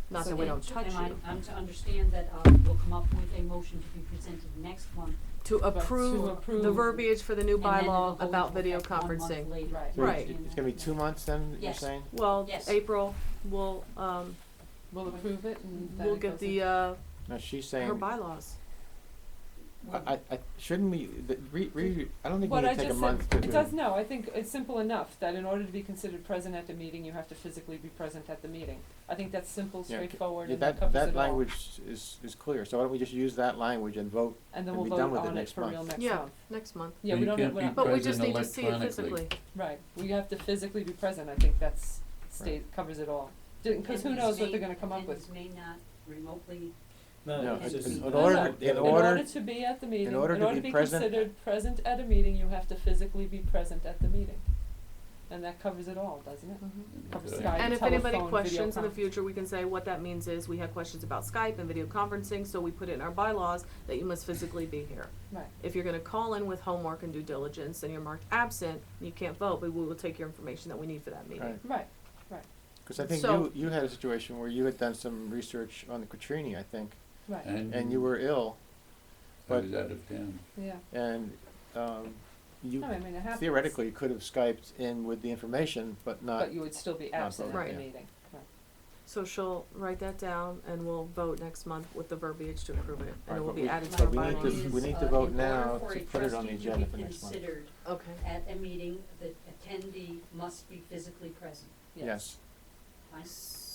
Not So that we then- don't touch Am you. I'm to understand that, we'll come up with a motion to be presented next month, To to approve the approve- verbiage for the new and then it'll bylaw go about into video effect 1 month conferencing. later. Right. So Right. It's gonna be 2 months then, you're Yes. saying? Well, Yes. April, we'll We'll approve it and then we'll it get goes the in. No, she's her saying, bylaws. I shouldn't we, I don't think we What need I to take a just month to said, do. it does, no, I think it's simple enough that in order to be considered present at the meeting, you have to physically be present at the meeting. I think that's simple, Yeah, straightforward, Yeah, and that covers it all. that language is clear, so why don't we just use that language and vote? And then and we'll be vote done with it on it next for month. real next Yeah, month. next month. Yeah, You we don't, can't we're be not, But we present just need to see it electronically. physically. right, we have to physically be present, I think that's, covers it all. Cause who And knows this what they're may- gonna come up and with. this may not remotely, No, No, it's in- just. in No, no. in order, to be at the meeting, in order to be present- considered present at a meeting, you have to physically be present at the meeting. And that covers it all, doesn't it? Covers Okay. Skype, And if anybody telephone, video questions in the conference. future, we can say what that means is we have questions about Skype and video conferencing, so we put it in our bylaws that you must physically be here. Right, If you're gonna call in with homework and due diligence and you're marked absent, you can't vote, but we will take your information that we need for that meeting. right, right, cause I think So- you had a situation where you had done some research on the Quattrini, I think, right, and you were ill, I but- was out of town. yeah. and, you No, I mean, it happens. theoretically could have Skyped in with the information, but not, But you would still be absent at voting. the Right. meeting, right. So she'll write that down and we'll vote next month with the verbiage to approve it, and Right, it will but be we- added to but our we need bylaws. to- we need to vote now to put it on the agenda for next month. in order for a trustee to be considered Okay, at a meeting, the attendee must be physically present. yes. Fine?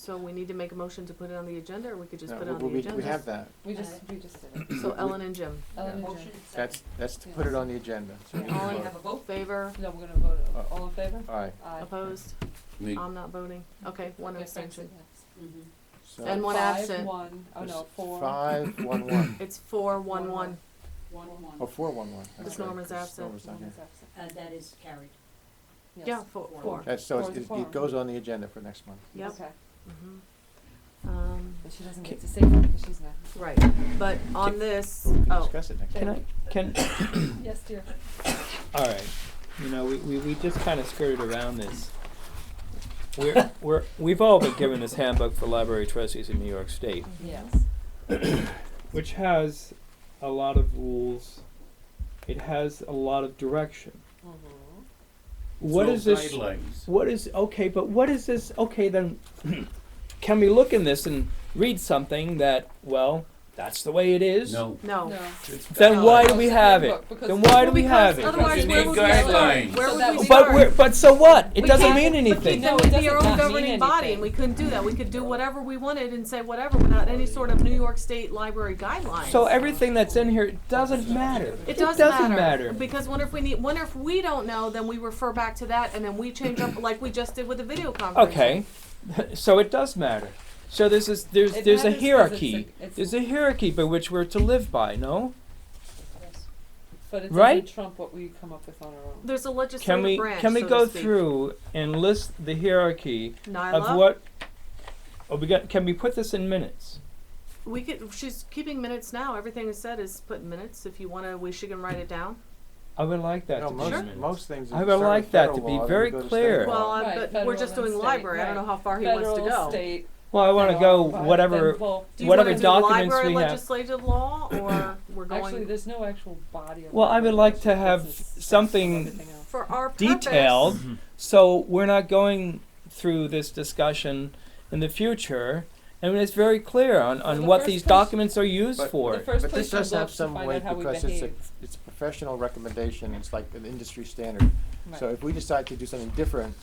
so we need to make a motion to put it on the agenda, or we could just No, put it on we- the agenda? we have that, We just did it. So Ellen and Jim, Ellen and Motion, Jim. second. that's to put it on the agenda, so we And can all we in vote. have a vote? favor, No, we're gonna vote, Uh, all in favor? Aye, Aye. opposed? Me, I'm not voting. Okay, one Okay, Frank said abstention. yes. Mhm. so. And one absent. 5-1, oh no, 4. 5-1-1, It's 4-1-1. 1-1. oh, 4-1-1, that's Because right, Norma's 'cause absent. Norma's not One here. is absent. That is carried. Yes. Yeah, 4. That's, so 4 is a it quorum. goes on the agenda for next month. Yep. Okay, Mhm. but she doesn't get to say that because she's not. Right, but on this, But we can oh, discuss it next month. Yes, dear. All right, you know, we just kind of skirted around this. We've all been given this handbook for library trustees in New York State, Yes. which has a lot of rules. It has a lot of direction. What So is this? guidelines. What is okay? But what is this? Okay, then, can we look in this and read something that, well, that's the way it is? No. no. No. It's Then why do No, we it's a have it? handbook, because- Then why do we Because have it? otherwise, You where need would we start? guidelines. Where So would that we we- start? But so what? It We doesn't can't- mean But anything. then No, it we'd be our does own not mean governing body, anything. and we couldn't do that. We could do whatever we wanted and say whatever without any sort of New York State library guidelines. So everything that's in here doesn't matter. It does doesn't matter. Because what if we don't know, then we refer back to that, and then we change up like we just did with the video conference. Okay, so it does matter. So there's It there's a matters 'cause hierarchy. it's There's a hierarchy by which we're to live by. No, Yes. But it Right? doesn't trump what we come up with on our own. There's a legislative branch, can we so go to speak. through and list the hierarchy Nyla, of what? Oh, can we put this in minutes? we could. She's keeping minutes now. Everything is said is put in minutes. If you wanna, she can write it down. I would like that No, to be most, in minutes. most things. I if would you start like with that federal to be law, then very you go to clear. state law. Well, Right, but we're just federal and doing state, library. I don't know right. how far he wants to Federal, go. state, Well, I want to go federal, whatever then, well, Do you whatever wanna do documents library we have. legislative law, or we're going Actually, there's no actual body of. Well, I would like to regulations. have It's something everything else. for our purpose? detailed, so we're not going through this discussion in the future. I mean, it's very clear on Well, the what first these place- documents are used But- for. The first But place this you does look have to some find weight out how we because behave. it's a professional recommendation, it's like an industry standard. So Right. if we decide to do something different,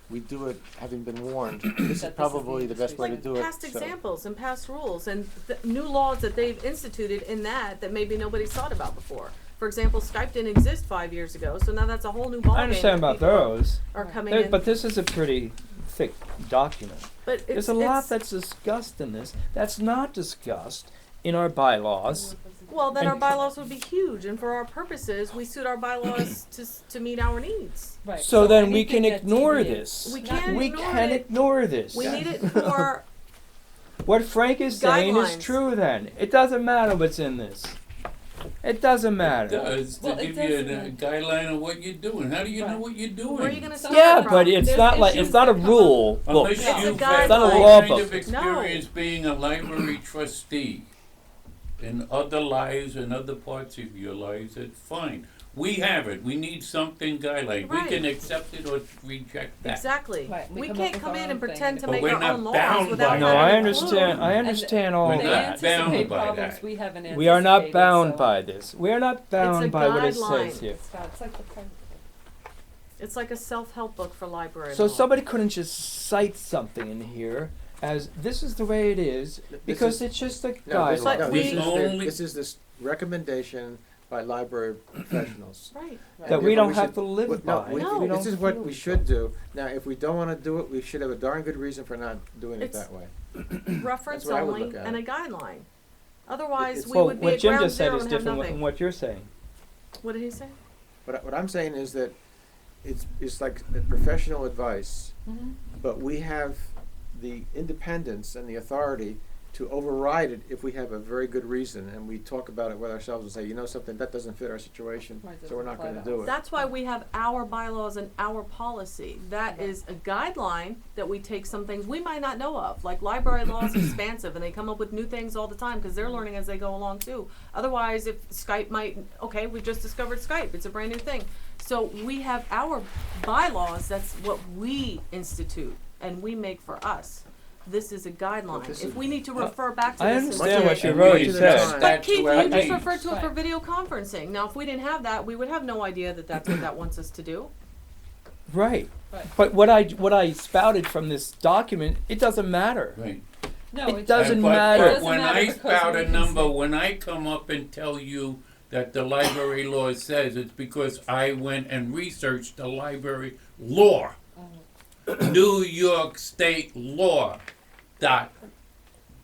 we do it having been warned. This is That this is probably the the best way to industry do it. Past so- examples and past rules and new laws that they've instituted in that maybe nobody's thought about before. For example, Skype didn't exist 5 years ago, so now that's a whole new ballgame. I understand that about people those, Are coming There- in. but this is a pretty thick document. But There's it's, a lot it's, that's discussed in this that's not discussed in our bylaws Well, then And- our bylaws would be huge, and for our purposes, we suit our bylaws to meet our needs. Right. So then we anything can that ignore deviates- this. We can't We ignore can it. ignore this. We need it for, What Frank is saying is Guidelines. true then. It doesn't matter what's in this. It doesn't It matter. does, to Well, it give you a doesn't. guideline of what you're doing. How do you know Right. what you're doing? where are you gonna start Yeah, from? but it's There's not like, issues it's not a that come rule book. Unless It's a you've guideline. had It's not a some law kind book. of experience being a library trustee in other lives and other parts of your lives, that's fine. We have it. We need something guideline. We Right. can accept it or reject that. Exactly. Right, we We come up can't with come our in own and thing. pretend to But make we're our not own laws bound without by No, having I a understand. clue. I understand all We're of They not that. bound anticipate by problems that. we haven't We are not anticipated, bound so- by this. We are not bound by what it guideline. says here. It's like the president. It's like a self-help book for library So law. somebody couldn't just cite something in here as this is the way it is because it's just a No, this, But guideline. no, we- this is Only- this is this recommendation by library professionals. Right. Right. That we Therefore, don't have should- to live no, by. we- No. this don't is what feel we so. should do. Now, if we don't want to do it, we should have a darn good reason for not doing it It's- that way. Reference That's what I would only look at and it. a guideline. Otherwise, It's- we Well, would be what at Jim ground just said zero is and have different nothing. from what you're saying. What did he say? What I'm saying is that it's like professional advice, Mhm. but we have the independence and the authority to override it if we have a very good reason and we talk about it with ourselves and say, you know something, that doesn't fit our situation, Right, so we're doesn't not going to apply do to it. That's why we have our bylaws and our policy. That Right. is a guideline that we take some things we might not know of. Like library law is expansive and they come up with new things all the time because they're learning as they go along too. Otherwise, if Skype might, okay, we just discovered Skype. It's a brand new thing. So we have our bylaws. That's what we institute and we make for us. This is a guideline. this If is- we need to refer back to I this. understand in- what you And wrote, we you accept said. But Keith, you just actuality. referred to it for Right. video conferencing. Now, if we didn't have that, we would have no idea that that's what that wants us to do. Right. Right. But what I spouted from this document, it doesn't matter. Right. No, It it's doesn't But matter. It doesn't when matter I because spout we a can number, say- when I come up and tell you that the library law says, it's because I went and researched the library law. New York State law. Dot.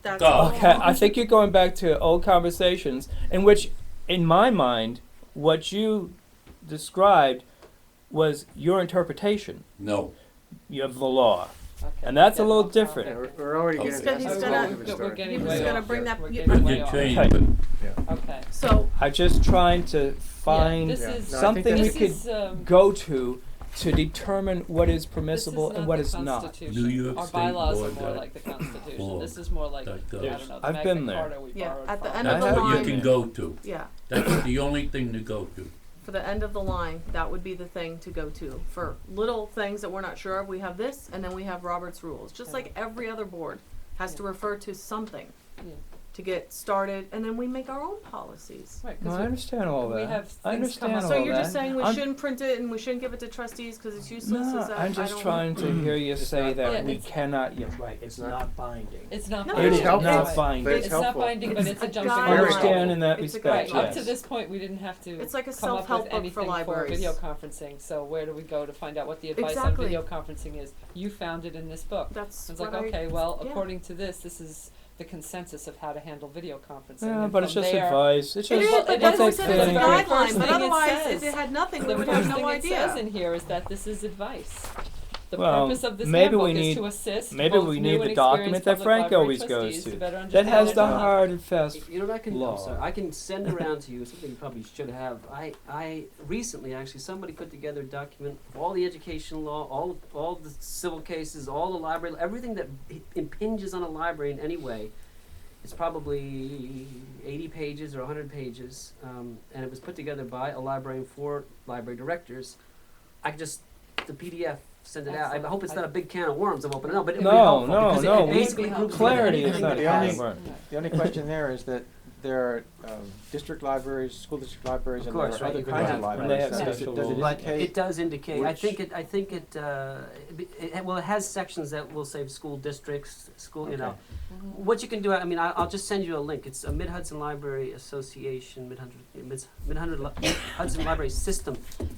That's Go. all. Okay, I think you're going back to old conversations in which, in my mind, what you described was your interpretation No. of the law. Okay, And that's a getting little off different. Yeah, we're already Okay. getting But that's he's a gonna- whole different We're story. getting He was way gonna off bring here. that- We're you- getting But way you're off. changing, Okay. but Okay. So I'm just trying to find this Yeah. is No, I something think we this could is, go to determine what is permissible this is and what the is not. Constitution. New York Our State bylaws law are more dot like the Constitution. org This is more like, I dot gov. don't know, the I've Magna been there. Carta we Yeah, borrowed at the from. end of that's the what you line- can go to. yeah, That's the only thing to go to. for the end of the line, that would be the thing to go to. For little things that we're not sure of, we have this, and then we have Robert's rules. Just like every other board has to Yeah. refer to something Yeah. to get started, and then we make our own policies. Right, No, 'cause I we- understand all we that. have I things come understand up. all So you're that. just saying we I'm- shouldn't print it and we shouldn't give it to trustees because it's useless? No, Is that, I'm I just don't- trying to hear you It's say not that binding. we It's- cannot. Yeah, right. It's It's not- not binding. It's not No, It binding. is it's helpful. not binding. But it's It's not helpful. binding, but it's a a jumping guideline. I off understand point. in that It's a respect. guideline. Up Yes. to this point, we didn't have to It's like a come up self-help with book anything for libraries. video conferencing. So where do we go to find out what the advice Exactly. on video conferencing is? You found it in this book. That's It's what like, I- okay, well, yeah. according to this is the consensus of how to handle video conferencing. Yeah, and but it's from just there- advice. It's It just is, Well, but it that's is what a we said, it's a thing. guideline, First but thing it otherwise, says. if it had nothing, we The would first have no thing it says idea. in here is that this is advice. The Well, purpose of this maybe handbook we is need- to assist maybe both we new need and the document experienced that public Frank library always goes trustees to. better That understand has their the job. hard and fast. You know what I can, law. I'm sorry, I can send around to you something you probably should have. I recently, actually, somebody put together a document of all the education law, all the civil cases, all the library, everything that impinges on a library in any way. It's probably 80 pages or 100 pages, and it was put together by a librarian for library directors. I could just, the PDF, send it out. I Excellent. hope it's not a big can of worms I'm opening up, but it would be No, helpful. no, because no. It basically we- groups clarity together is anything not that a has- problem. The only question there is that there are district libriries, school district libraries, Of and course, there are right, other you could kinds have- of and they libraries. have Does it- special does it rules. But indicate it does indicate, I which- think well, it has sections that will say school districts, school, you know. Mhm. What you can do, I mean, I'll just send you a link. It's a Mid-Hudson Library Association, Mid-Hudson Library System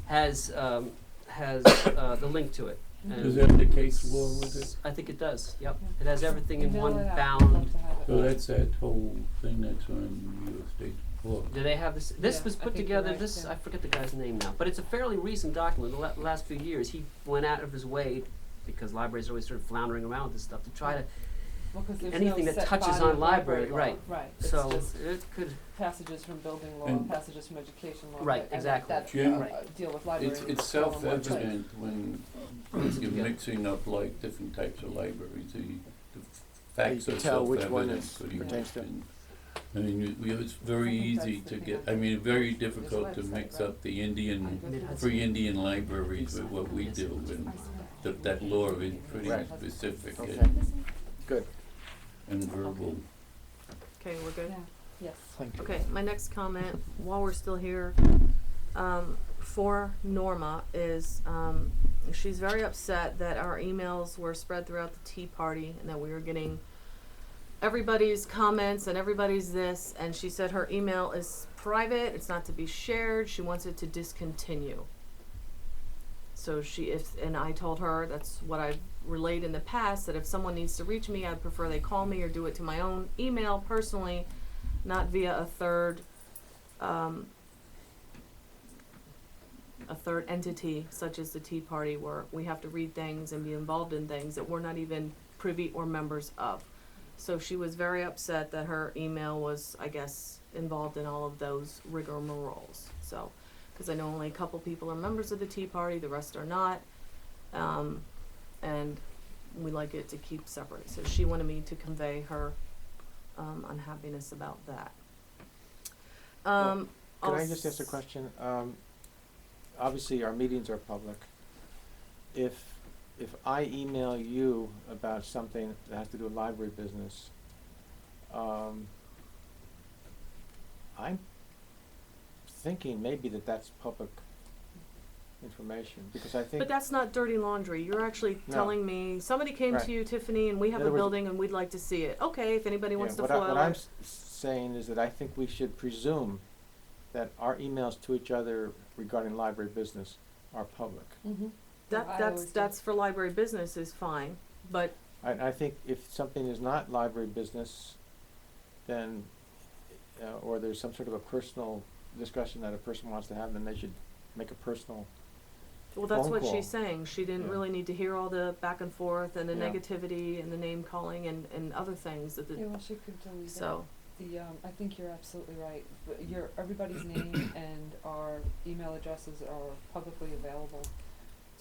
has the link to it. Does that have the case law with it? I think it does, yep. It has everything in Email one it out. bound. Love to have it. So that's that whole thing that's on New York State report. Do they have this? This Yeah, was I put think you're together. right, This yeah. I forget the guy's name now, but it's a fairly recent document. The last few years, he went out of his way, because libraries are always sort of floundering around with this stuff, to try to Well, 'cause there's anything no that set touches body on of library, law. right. Right, it's So just it could. passages from building law, And- passages from education law. Right, and exactly. that, Jim, deal with libraries. It's all in one place. self-evident when you're mixing up like different types of libraries, the facts can are tell which one self-evident is pretty pertains much. to. And, I mean, it's very I think easy that's to the get, thing. I mean, very There's a difficult to website, mix right? up the Indian, Mid-Hudson. free Indian libraries with what we do, and that law is pretty Right. specific Okay. Good. and verbal. Okay, we're good? Yes. Thank you. Okay, my next comment, while we're still here, for Norma is, she's very upset that our emails were spread throughout the Tea Party and that we were getting everybody's comments and everybody's this, and she said her email is private, it's not to be shared, she wants it to discontinue. So and I told her, that's what I've relayed in the past, that if someone needs to reach me, I'd prefer they call me or do it to my own email personally, not via a third entity such as the Tea Party, where we have to read things and be involved in things that we're not even privy or members of. So she was very upset that her email was, I guess, involved in all of those rigmaroles. So, because I know only a couple people are members of the Tea Party, the rest are not, and we like it to keep separate. So she wanted me to convey her unhappiness about that. Can I just ask a question? Obviously, our meetings are public. If I email you about something that has to do with library business, I'm thinking maybe that's public information, because I think. But that's not dirty laundry. You're actually No. telling me, somebody came Right. to you, Tiffany, and we have In a other words- building and we'd like to see it. Okay, if anybody wants to what foil I'm it. saying is that I think we should presume that our emails to each other regarding library business are public. Mm-hmm. That's for library business is fine, but I think if something is not library business, then, or there's some sort of a personal discussion that a person wants to have, then they should make a personal. well, that's phone what call. she's saying. She didn't Yeah. really need to hear all the back and forth and the Yeah. negativity and the name calling and other things that Yeah, well, she could delete so. I think you're absolutely right. But everybody's name and our email addresses are publicly available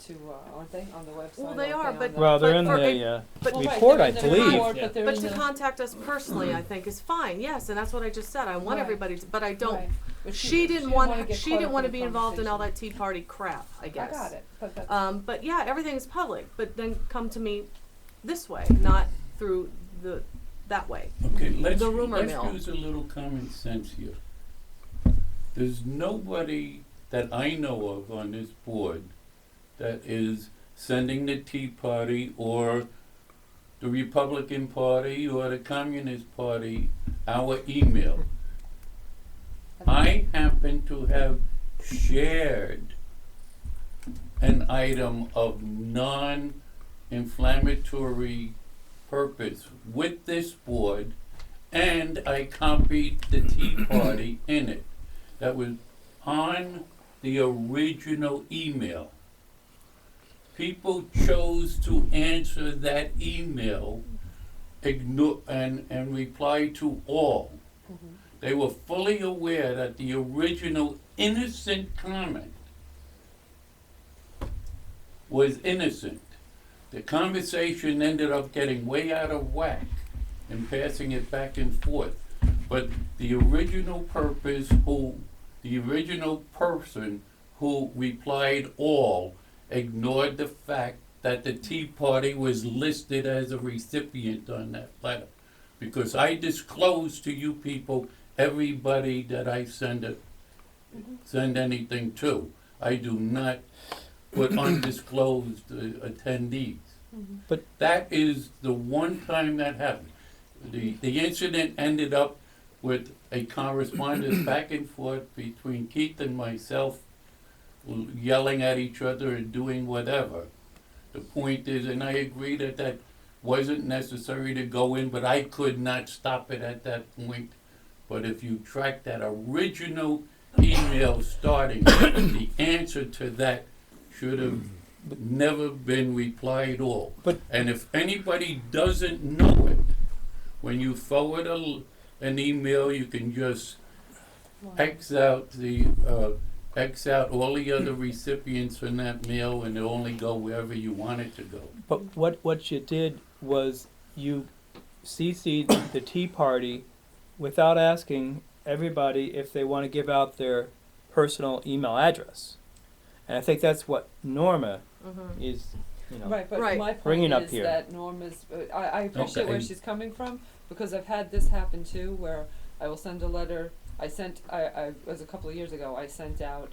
to, aren't they, on the website? Well, they Aren't are, on but- the- Well, they're in for the but- Well, right, report, they're I in the believe. report, Yeah. but they're But in to the- contact us personally, I think is fine, yes, and that's what I just said. I want Right. everybody to, but I don't, Right. But she didn't wanna want, get she caught didn't up wanna in the be involved in all that conversation. Tea Party crap, I guess. I got it, but that's. But yeah, everything's public, but then come to me this way, not through that way. Okay, let's rumor mill. use a little common sense here. There's nobody that I know of on this board that is sending the Tea Party or the Republican Party or the Communist Party our email. I happen to have shared an item of non-inflammatory purpose with this board, and I copied the Tea Party in it. That was on the original email. People chose to answer that email, and reply to all. Mhm. They were fully aware that the original innocent comment was innocent. The conversation ended up getting way out of whack and passing it back and forth. But the original person who replied all ignored the fact that the Tea Party was listed as a recipient on that letter. Because I disclose to you people everybody that I send anything to. I do not put undisclosed attendees. Mhm. But- that is the one time that happened. The incident ended up with a correspondence back and forth between Keith and myself, yelling at each other and doing whatever. The point is, and I agree that wasn't necessary to go in, but I could not stop it at that point. but if you track that original email starting, the answer to that should have never been replied at all. But- And if anybody doesn't know it, when you forward an email, you can just X out all the other recipients in that mail, and it'll only go wherever you want it to go. But what you did was you CC'd the Tea Party without asking everybody if they want to give out their personal email address. And I think that's what Norma is, you know. Right, but Right. my point Bringing up is here. that Norma's, I appreciate where Okay. she's coming from, because I've had this happen too, where I will send a letter, I was a couple of years ago, I sent out,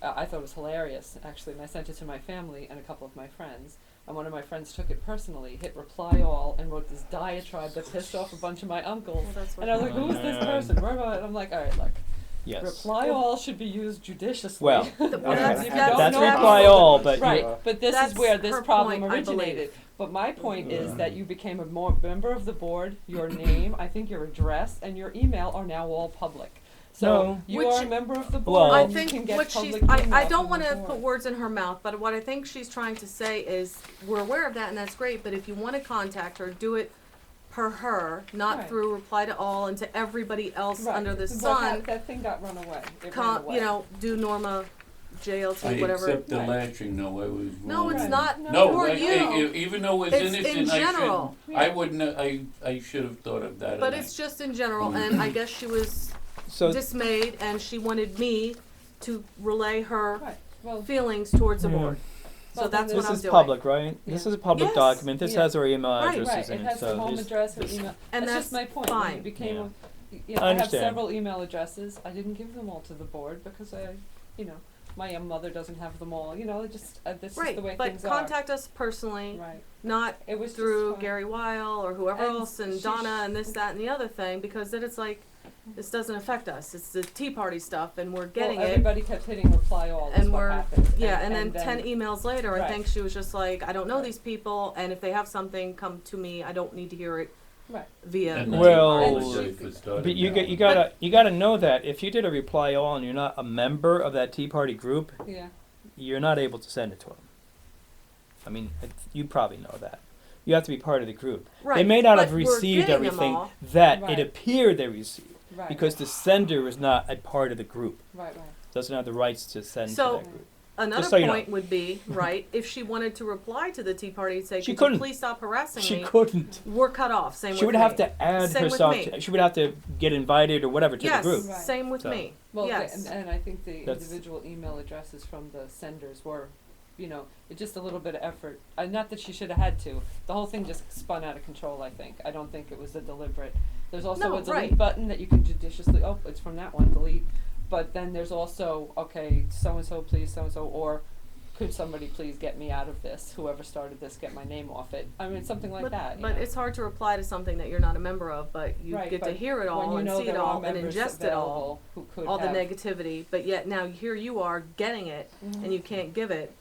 I thought it was hilarious, actually, and I sent it to my family and a couple of my friends, and one of my friends took it personally, hit reply all, and wrote this diatribe that pissed off a bunch of my uncles, Well, that's what and I was like, who is this person, where am I? And I'm like, alright, look, Yes. reply all should be used judiciously. Well, Well, Because that's- if you that's- don't that's know reply people- all, but Right, you, but this That's is where this her problem point, I believe. originated. But my point is that you became a member of the board, your name, I think your address, and your email are now all public. So No. you Which- are a member of the Well- board, I and you think can get what she's, public email I don't from the wanna board. put words in her mouth, but what I think she's trying to say is, we're aware of that and that's great, but if you wanna contact her, do it per her, not Right. through reply to all and to everybody else Right. under the What sun. that thing got run away. It ran Com, away. you know, do Norma, JLT, I whatever. accept the Right. lashing, no, I was wrong. No, it's Right. not No, for like, you, even though it's It's in innocent, I general. should, I wouldn't, I should have thought of that. but and it's just in general, and I guess she was so dismayed and she wanted me to relay her Right, well, feelings towards the Yeah. board. So Well, then that's this what I'm this doing. is public, right? This Yeah. is a public Yes. document. This Yeah. has our email Right. addresses right, in it it. has So the home there's- address and there's- email. And That's that's just my point. fine. When you became, Yeah. I have understand. several email addresses. I didn't give them all to the board because my young mother doesn't have them all. You know, this is Right, the way but things contact us personally, are. Right. not It was through just fine. Gary Weil or whoever And else and she Donna and this, that, and the other thing, because then it's like, this doesn't affect us. It's the Tea Party stuff, and we're getting well, it. everybody kept hitting reply all. And is what we're- happened. Yeah, and then 10 emails later, I Right. think she was just like, I don't know Right. these people, and if they have something, come to me. I don't need to hear it Right. via. And the Well, Tea I Party. apologize for starting But you that. you gotta know that if you did a reply all and you're not a member of that Tea Party group, Yeah. you're not able to send it to them. I mean, you probably know that. You have to be part of the group. Right, They may not but have we're received getting them everything all. that Right. it appeared they received Right. because the sender is not a part of the group. Right. Doesn't have the rights to send So, to that group. Another so you know. point would be, right, if she wanted to reply to the Tea Party and say, She could you couldn't. please stop harassing She me, couldn't. we're cut off. Same She with would me. have to add Same with herself. me. She would have to get invited or whatever to Yes, the group. Right. same with So- me. Well, Yes. and I think the That's- individual email addresses from the senders were, it's just a little bit of effort. Not that she should have had to. The whole thing just spun out of control, I think. I don't think it was a deliberate. There's also No, a delete right. button that you can judiciously, it's from that one, delete. But then there's also, okay, so-and-so please, so-and-so, or could somebody please get me out of this? Whoever started this, get my name off it. I mean, something like But, that. you but know. it's hard to reply to something that you're not a member of, but you Right, get to but hear it when all you and know see it there are all and members ingest it all, available who could all the have- negativity, but yet now here you are getting it Mhm. and you can't give it.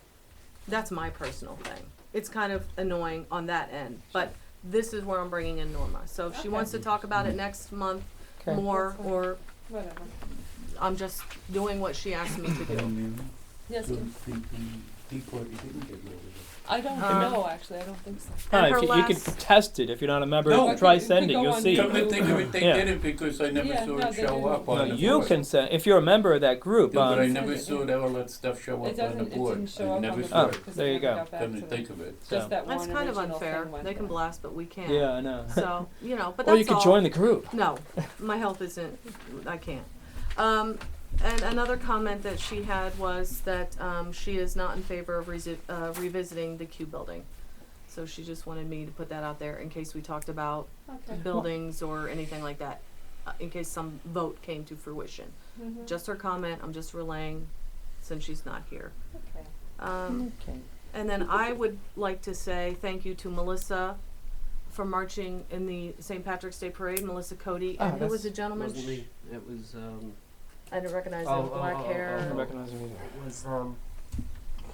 That's my personal thing. It's kind of annoying on that end, but this is where I'm bringing in Norma. So if she Okay. wants to talk about it next month Okay. more, That's fine. or Whatever. I'm just doing what she asked me to do. Yes, So Jim. the Tea Party didn't get rid of it. I don't know, actually. I don't think so. And If her you could last- test it. If you're not a member, No, try you could sending. go You'll on see. YouTube. Come to think of it, they Yeah. did it because I never Yeah, saw no, it they show didn't. up No, on the you board. can send if you're a member of that group. Yeah, but I Send never it, saw yeah. all that stuff show It up doesn't. on the It board. didn't show I up never on the saw board it. because there it you never go. got back Come to to them. think of it. So- Just that That's one kind of original unfair. thing went They can there. blast, but we can't. Yeah, I know. So, but that's or you could all. join the group. No, my health isn't, I can't. And another comment that she had was that she is not in favor of revisiting the Q building. So she just wanted me to put that out there in case we talked about Okay. buildings or anything like that, in case some vote came to fruition. Mhm. Just her comment, I'm just relaying since she's not here. Okay. Okay. And then I would like to say thank you to Melissa for marching in the St. Patrick's Day Parade, Melissa Cody, Ah, and who was that's- the gentleman? Wasn't me. It was I didn't recognize Oh, him, black hair. I don't recognize him either. it was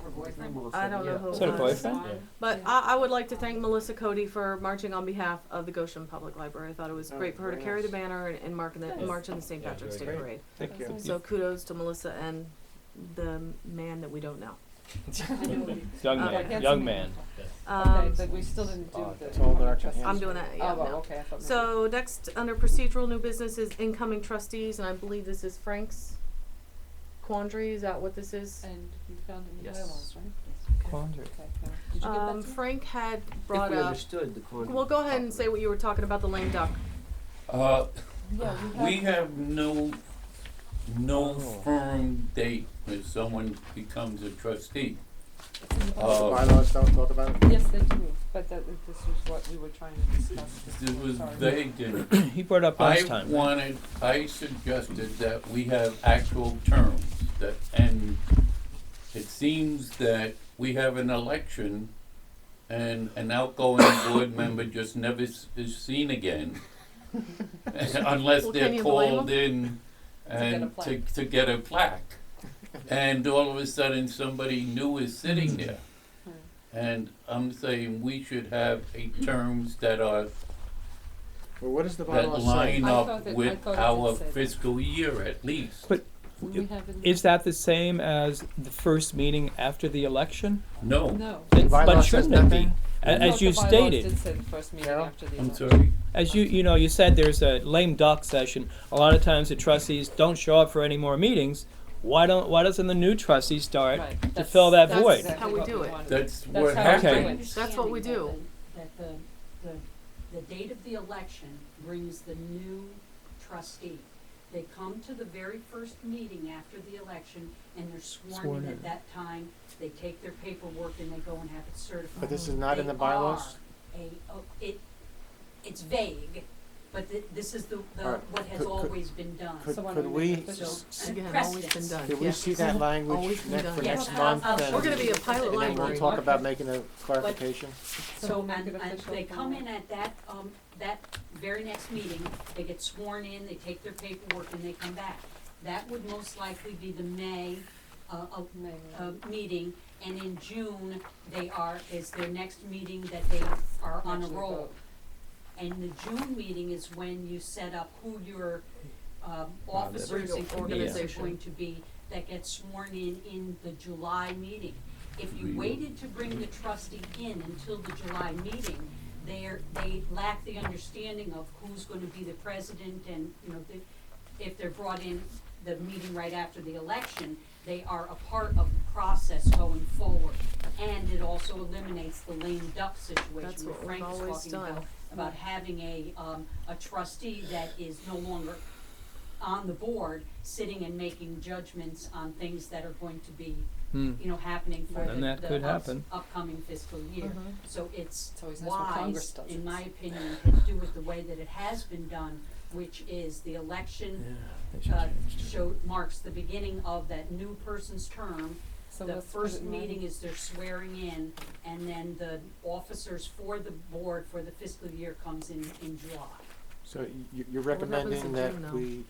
Her boyfriend? I don't know who Is that a it was. boyfriend? Yeah. But I would like to thank Melissa Cody for marching on behalf of the Goshen Public Library. I thought it was Oh, great for her to very carry the nice. banner and mark in the, Nice. march in the St. Yeah, Patrick's Day very Parade. Thank you. So kudos to Melissa and the man that we don't know. I know you. Young Okay. man, young man. Yes. Okay, Um, but we still didn't do the. it's all Dr. trustees. I'm doing that, yeah, Oh, well, no. okay, I thought maybe. So next, under procedural new business is incoming trustees, and I believe this is Frank's quandary, is that what this is? And you found it in the Yes. bylaws, right? Quandary. Okay, now, did you get that to me? Frank had If brought we up, understood the quantity. well, go ahead and say what you were talking about, the lame duck. Uh, Yeah, we have no Oh. firm date when someone becomes a trustee. It's in the The Uh, bylaws don't talk about it? Yes, they do, but this was what we were trying to discuss. It was Sorry. vague and He brought it up last time. I suggested that we have actual terms that, and it seems that we have an election and an outgoing board member just never is seen again. Unless Well, they're can you blame called in get a and plaque. to get a plaque. And all of a sudden, somebody new is sitting there. And I'm saying we should have a terms that are, Well, what does the that bylaws say? line I up thought it with did our say that. fiscal year at least. But We have in. is that the same as the first meeting after the election? No, No. Then- bylaw But says shouldn't it be? nothing? As No, you the bylaws stated, did say the first meeting Carol? after the I'm election. sorry. as you said there's a lame duck session. A lot of times the trustees don't show up for any more meetings. Why doesn't the new trustee start Right, to that's- fill that that's void? exactly how we what do it. wanted. That's That's what how we do Okay. happened. That's what we do. That the date of the election brings the new trustee. They come to the very first meeting after the election and they're sworn Sworn in in. at that time. They take their paperwork and they go and have it certified. But this is not in the bylaws? It's vague, but this is All right. what has Could- always been done. Could, So why could don't we we, make it official? So- Again, and always been precedents. done. could we Yes. see that language Always been done. for Yes, next I'll- month? I'll and- show We're gonna be a pilot And then library. we'll talk about making a clarification? So, make and it official they come tomorrow. in at that very next meeting, they get sworn in, they take their paperwork and they come back. That would most likely be the May, meeting, and in June, is their next meeting that they are on a Actually roll. vote. And the June meeting is when you set up who your, officers and committees are Organization. going to be, that gets sworn in the July meeting. If you waited to bring the trustee in until the July meeting, they lack the understanding of who's gonna be the president and, if they're brought in the meeting right after the election, they are a part of the process going forward. And it also eliminates the lame duck situation That's that what we've Frank is always talking done. about having a trustee that is no longer on the board, sitting and making judgments on things that are going to be, happening for And that could the happen. upcoming fiscal year. Mhm. So it's It's always nice when Congress wise, does in it. my opinion, to do it the way that it has been done, which is the election marks the beginning of that new person's term. So The let's put first it in meeting writing. is their swearing in, and then the officers for the board for the fiscal year comes in July. So you're What happens recommending in that June,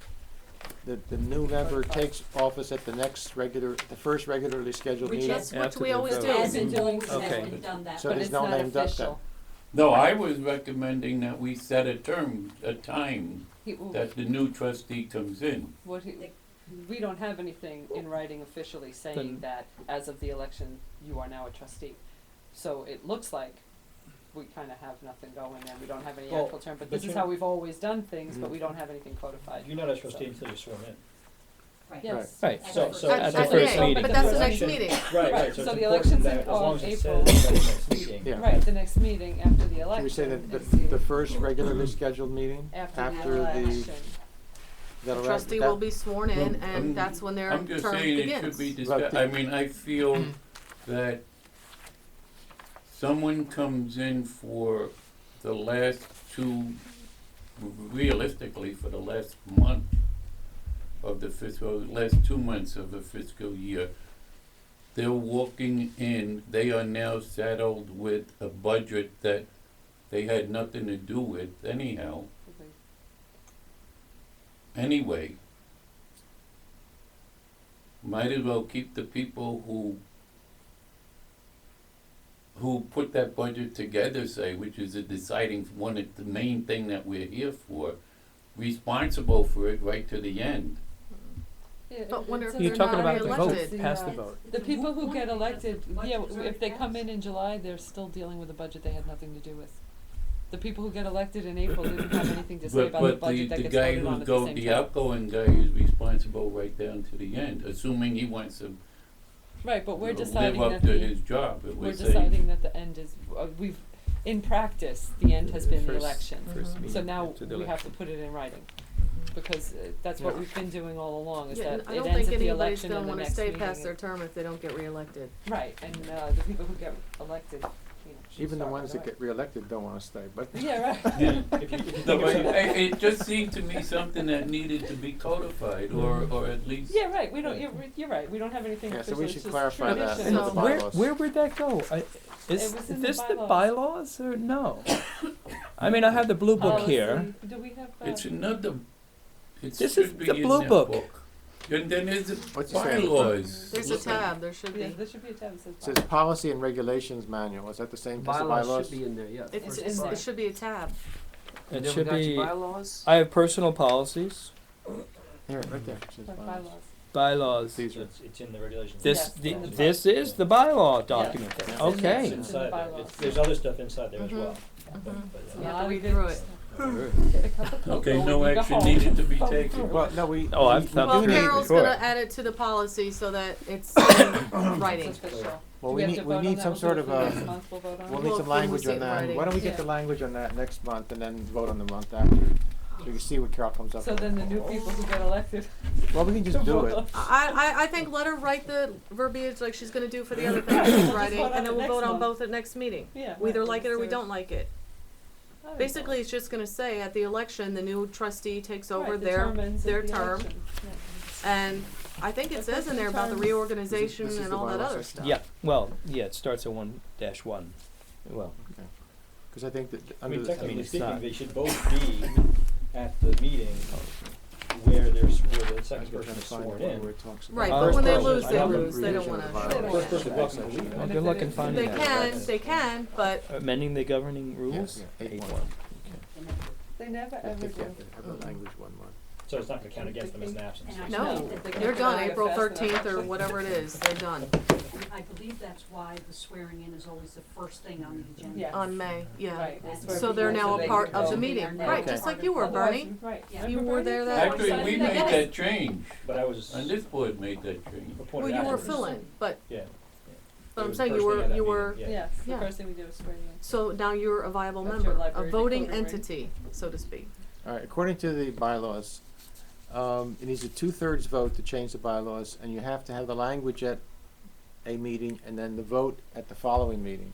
though? the new member takes office at the first regularly scheduled Which meeting? is what After we the always vote. do. Has been doing, Okay. has been done that So way. But there's it's no not lame duck official. No, I was recommending that we set a time that the new trustee comes in. We don't have anything in writing officially saying Then- that as of the election, you are now a trustee. So it looks like we kinda have nothing going there, we don't have any Well, actual term, but but this is you- how we've always done things, but Mhm. we don't have anything codified. You're not a trustee until you're sworn in. Right. Yes. Right. So, At so. At the the first May, meeting. but that's the next election- meeting. Right, Right, right, so so it's the important election's that in as long as it April. says the next meeting. Yeah. Right, the next meeting after the election. Can we say that is the first regularly scheduled meeting after the after election. The trustee will be sworn in, I'm- and that's when their I'm just term saying it begins. should be Well, discussed, I mean, I feel that someone comes in for the last realistically, for the last month of the last 2 months of the fiscal year. They're walking in, they are now saddled with a budget that they had nothing to do with anyhow. Anyway, might as well keep the people who who put that budget together say, which is a deciding one, the main thing that we're here for, responsible for it right to the end. Yeah, But wonder it's if a- You're they're talking not about the elected. vote, pass the vote. The people who get Who appointed elected, the yeah, budget's if they already come in passed. July, they're still dealing with a budget they had nothing to do with. The people who get elected in April didn't have anything to say about the budget that the gets guy voted on who's at the same the time. outgoing guy is responsible right down to the end, assuming he wants to Right, but we're live deciding up that to the, his job. It we're was deciding that the end is, we've, in practice, the end has been the First- election. first Mhm. meeting So now after the we have to election. put it in writing, because that's what we've been doing all along, is Yeah, that I it don't ends think at the anybody's election gonna and the wanna next stay meeting. past their term if they don't get reelected. Right, and the people who get elected, you know, should Even the start ones that right get reelected don't wanna stay, but. Yeah, right. Yeah, if you No, think but of some- it just seemed to me something that needed to be codified, or at least. Yeah, right, we don't, you're right, we don't have anything Yeah, so official, we it's should just clarify that tradition. in the So- bylaws. Where would that go? Is It was in the this the bylaws. bylaws or no? I mean, I have the blue book here. Policy. Do we have, It's another, it This is should be the in blue that book. book. And then there's the What's it say? bylaws. There's a tab, there should yeah, be. there should be a tab that says It says bylaws. policy and regulations manual, is that the same as the Bylaws bylaws? should be in there, yeah. It's, in there. it should be a tab. You It never should got your be. bylaws? I have personal policies, Here, right there, it says Like bylaws. bylaws. bylaws. These are, It's in the regulations. This Yes, the, in the this is the bylaw document. Yes, then. it's in there. Okay. It's in the inside there. bylaws. There's other stuff inside there as Mhm. well. Mhm. But, You have to Lot read of good through it. stuff. Good. Get a cup of cocoa Okay, when no you go action home. needed to be Go taken. through it. well, no, we. Oh, I've we thought Well, do we need- need Carol's before. gonna add it to the policy so that it's in writing. It's official. Well, Do we have need, to we vote on need that? some We'll do sort it of for a, next month, we'll vote on we'll it. need Well, some when we language see on it in that. writing. Why don't we get Yeah. the language on that next month and then vote on the month after? So you can see what Carol comes up So with. then the new people who get elected. Well, we can just do it. I think let her write the verbiage like she's gonna do for the other things in We'll writing, vote on and then it we'll vote next on month. both at next meeting. Yeah. We either right, like it or we so- don't like it. I don't Basically, know. it's just gonna say at the election, the new trustee takes over Right, their determines their at the term. election. Yeah. And I think it That's says what in there about the determines- reorganization This is and the all that bylaws, other right? stuff. Yeah. Well, yeah. It starts at 1-1. Well, Cause I think that I under mean, the, technically it's speaking, not. they should both be at the meeting where the I second was person trying is to find sworn it in. where it talks about. Right, Oh, but when they first lose, person. they I haven't lose. They don't revision wanna. of the They bylaws. don't First person wanna- welcome to leave. Oh, And good if luck it in is- finding They that. can, but Amending the governing rules. Yeah, 8-1. 8-1. They never I ever think do. you have to have the language one month. So it's not gonna count against them as an absence. And I no, believe that they're done They're April fast enough, 13th or actually. whatever it is. They're done I believe that's why the swearing in is always the first thing on the agenda. Yeah. on May. Yeah. Right. And where So they're people- now they a part can of the vote. meeting, They're right? now Just part like of you were, Otherwise, Bernie. Right. Yeah. You Remember were Bernie? there that Actually, we Sunday? made Yes. that change, But I was and this board made that change. Well, appointed you were afterwards. filling, but Yeah. but It I'm was saying first you thing at were that you were. meeting, Yes, the Yeah. first thing we do is swear you in. So now you're a viable That's member, your a library voting decoder ring. entity, so to speak. All right, according to the bylaws, it needs a 2/3 vote to change the bylaws, and you have to have the language at a meeting and then the vote at the following meeting.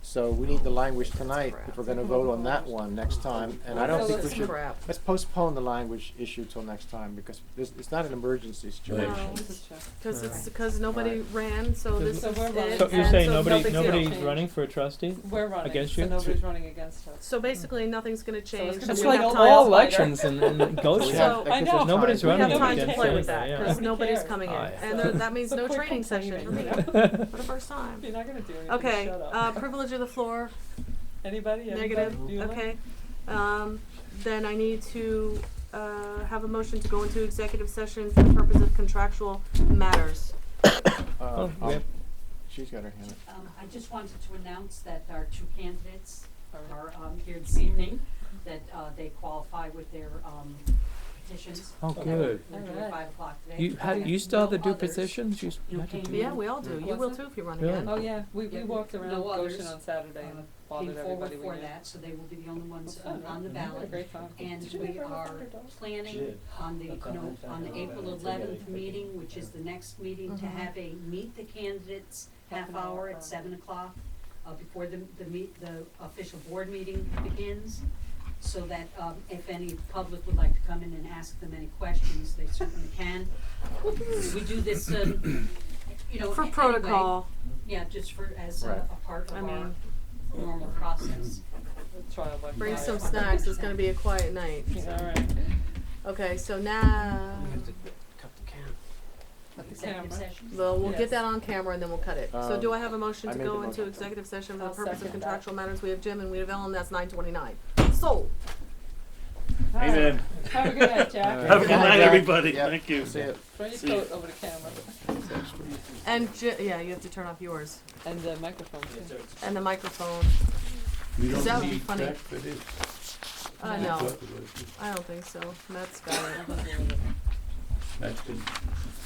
So we need the language tonight if we're gonna vote on that one next time, and I don't So think we let's- should, Crap. let's postpone the language issue till next time, because it's not an emergency situation. No. This is true. Because Right. it's because nobody ran, so this So is we're it. running. So you're and saying so nobody no big deal. nobody's Change. running for a trustee? We're running, Against so you? nobody's running against us. So basically, nothing's gonna change. it's and It's we like have all time- elections in Goshen. So- I know. Nobody's We running have time to against play with anybody, that, yeah. because Nobody nobody's cares. coming in, Oh, yeah. and that means So no quit training session for me, complaining. for the first time. You're not gonna do anything, Okay, shut up. privilege of the floor, Anybody? negative, Bueller? okay. Then I need to, have a motion to go into executive session for the purpose of contractual matters. Oh, I'll- yeah. She's got her hand up. I just wanted to announce that our two candidates are here this evening, that they qualify with their petitions. Oh, that good. We're due at Alright. 5 o'clock today. You I have you still have no to do others. positions? You You have to came do. in. Yeah, we all do, you Was will it? too if you run Really? again. Oh, yeah, we Yeah, walked around no Goshen others, on Saturday and bothered Came forward everybody we for knew. that, so they will be the only ones It was fun, on the right? We had a ballot. great time. And Did you we ever have are $100? planning Did. on the, That's on on the the April ballot. 11th meeting, which is the next meeting, to Mhm. have a meet the candidates Half half an hour hour early. at 7 o'clock, before the official board meeting begins, so that, if any public would like to come in and ask them any questions, they certainly can. We do this, you know, For anyway. protocol, Yeah, just for, as Right. a part I of our mean- normal process. Trial by bring fire. some snacks, it's gonna be a quiet night. Alright. Okay, so now, We have to cut the can. Cut the Executive camera. session? Well, we'll get Yes. that on camera and then we'll cut it. So do I have a motion I to made go the into motion. executive session for the I'll purpose of second that. contractual matters? We have Jim and we have Ellen, that's 9:29. Sold. Amen. Have a good night, Jack. All right. Have a good night, Jack. everybody. Yep. Thank you. See ya. Throw your See ya. coat over the camera. And yeah, you have to turn off yours. And the microphone Yeah, too. so it's- And the microphone. We That don't would be need funny. Jack for this. No, We talked about this. I don't think so. Matt's got it. That's good.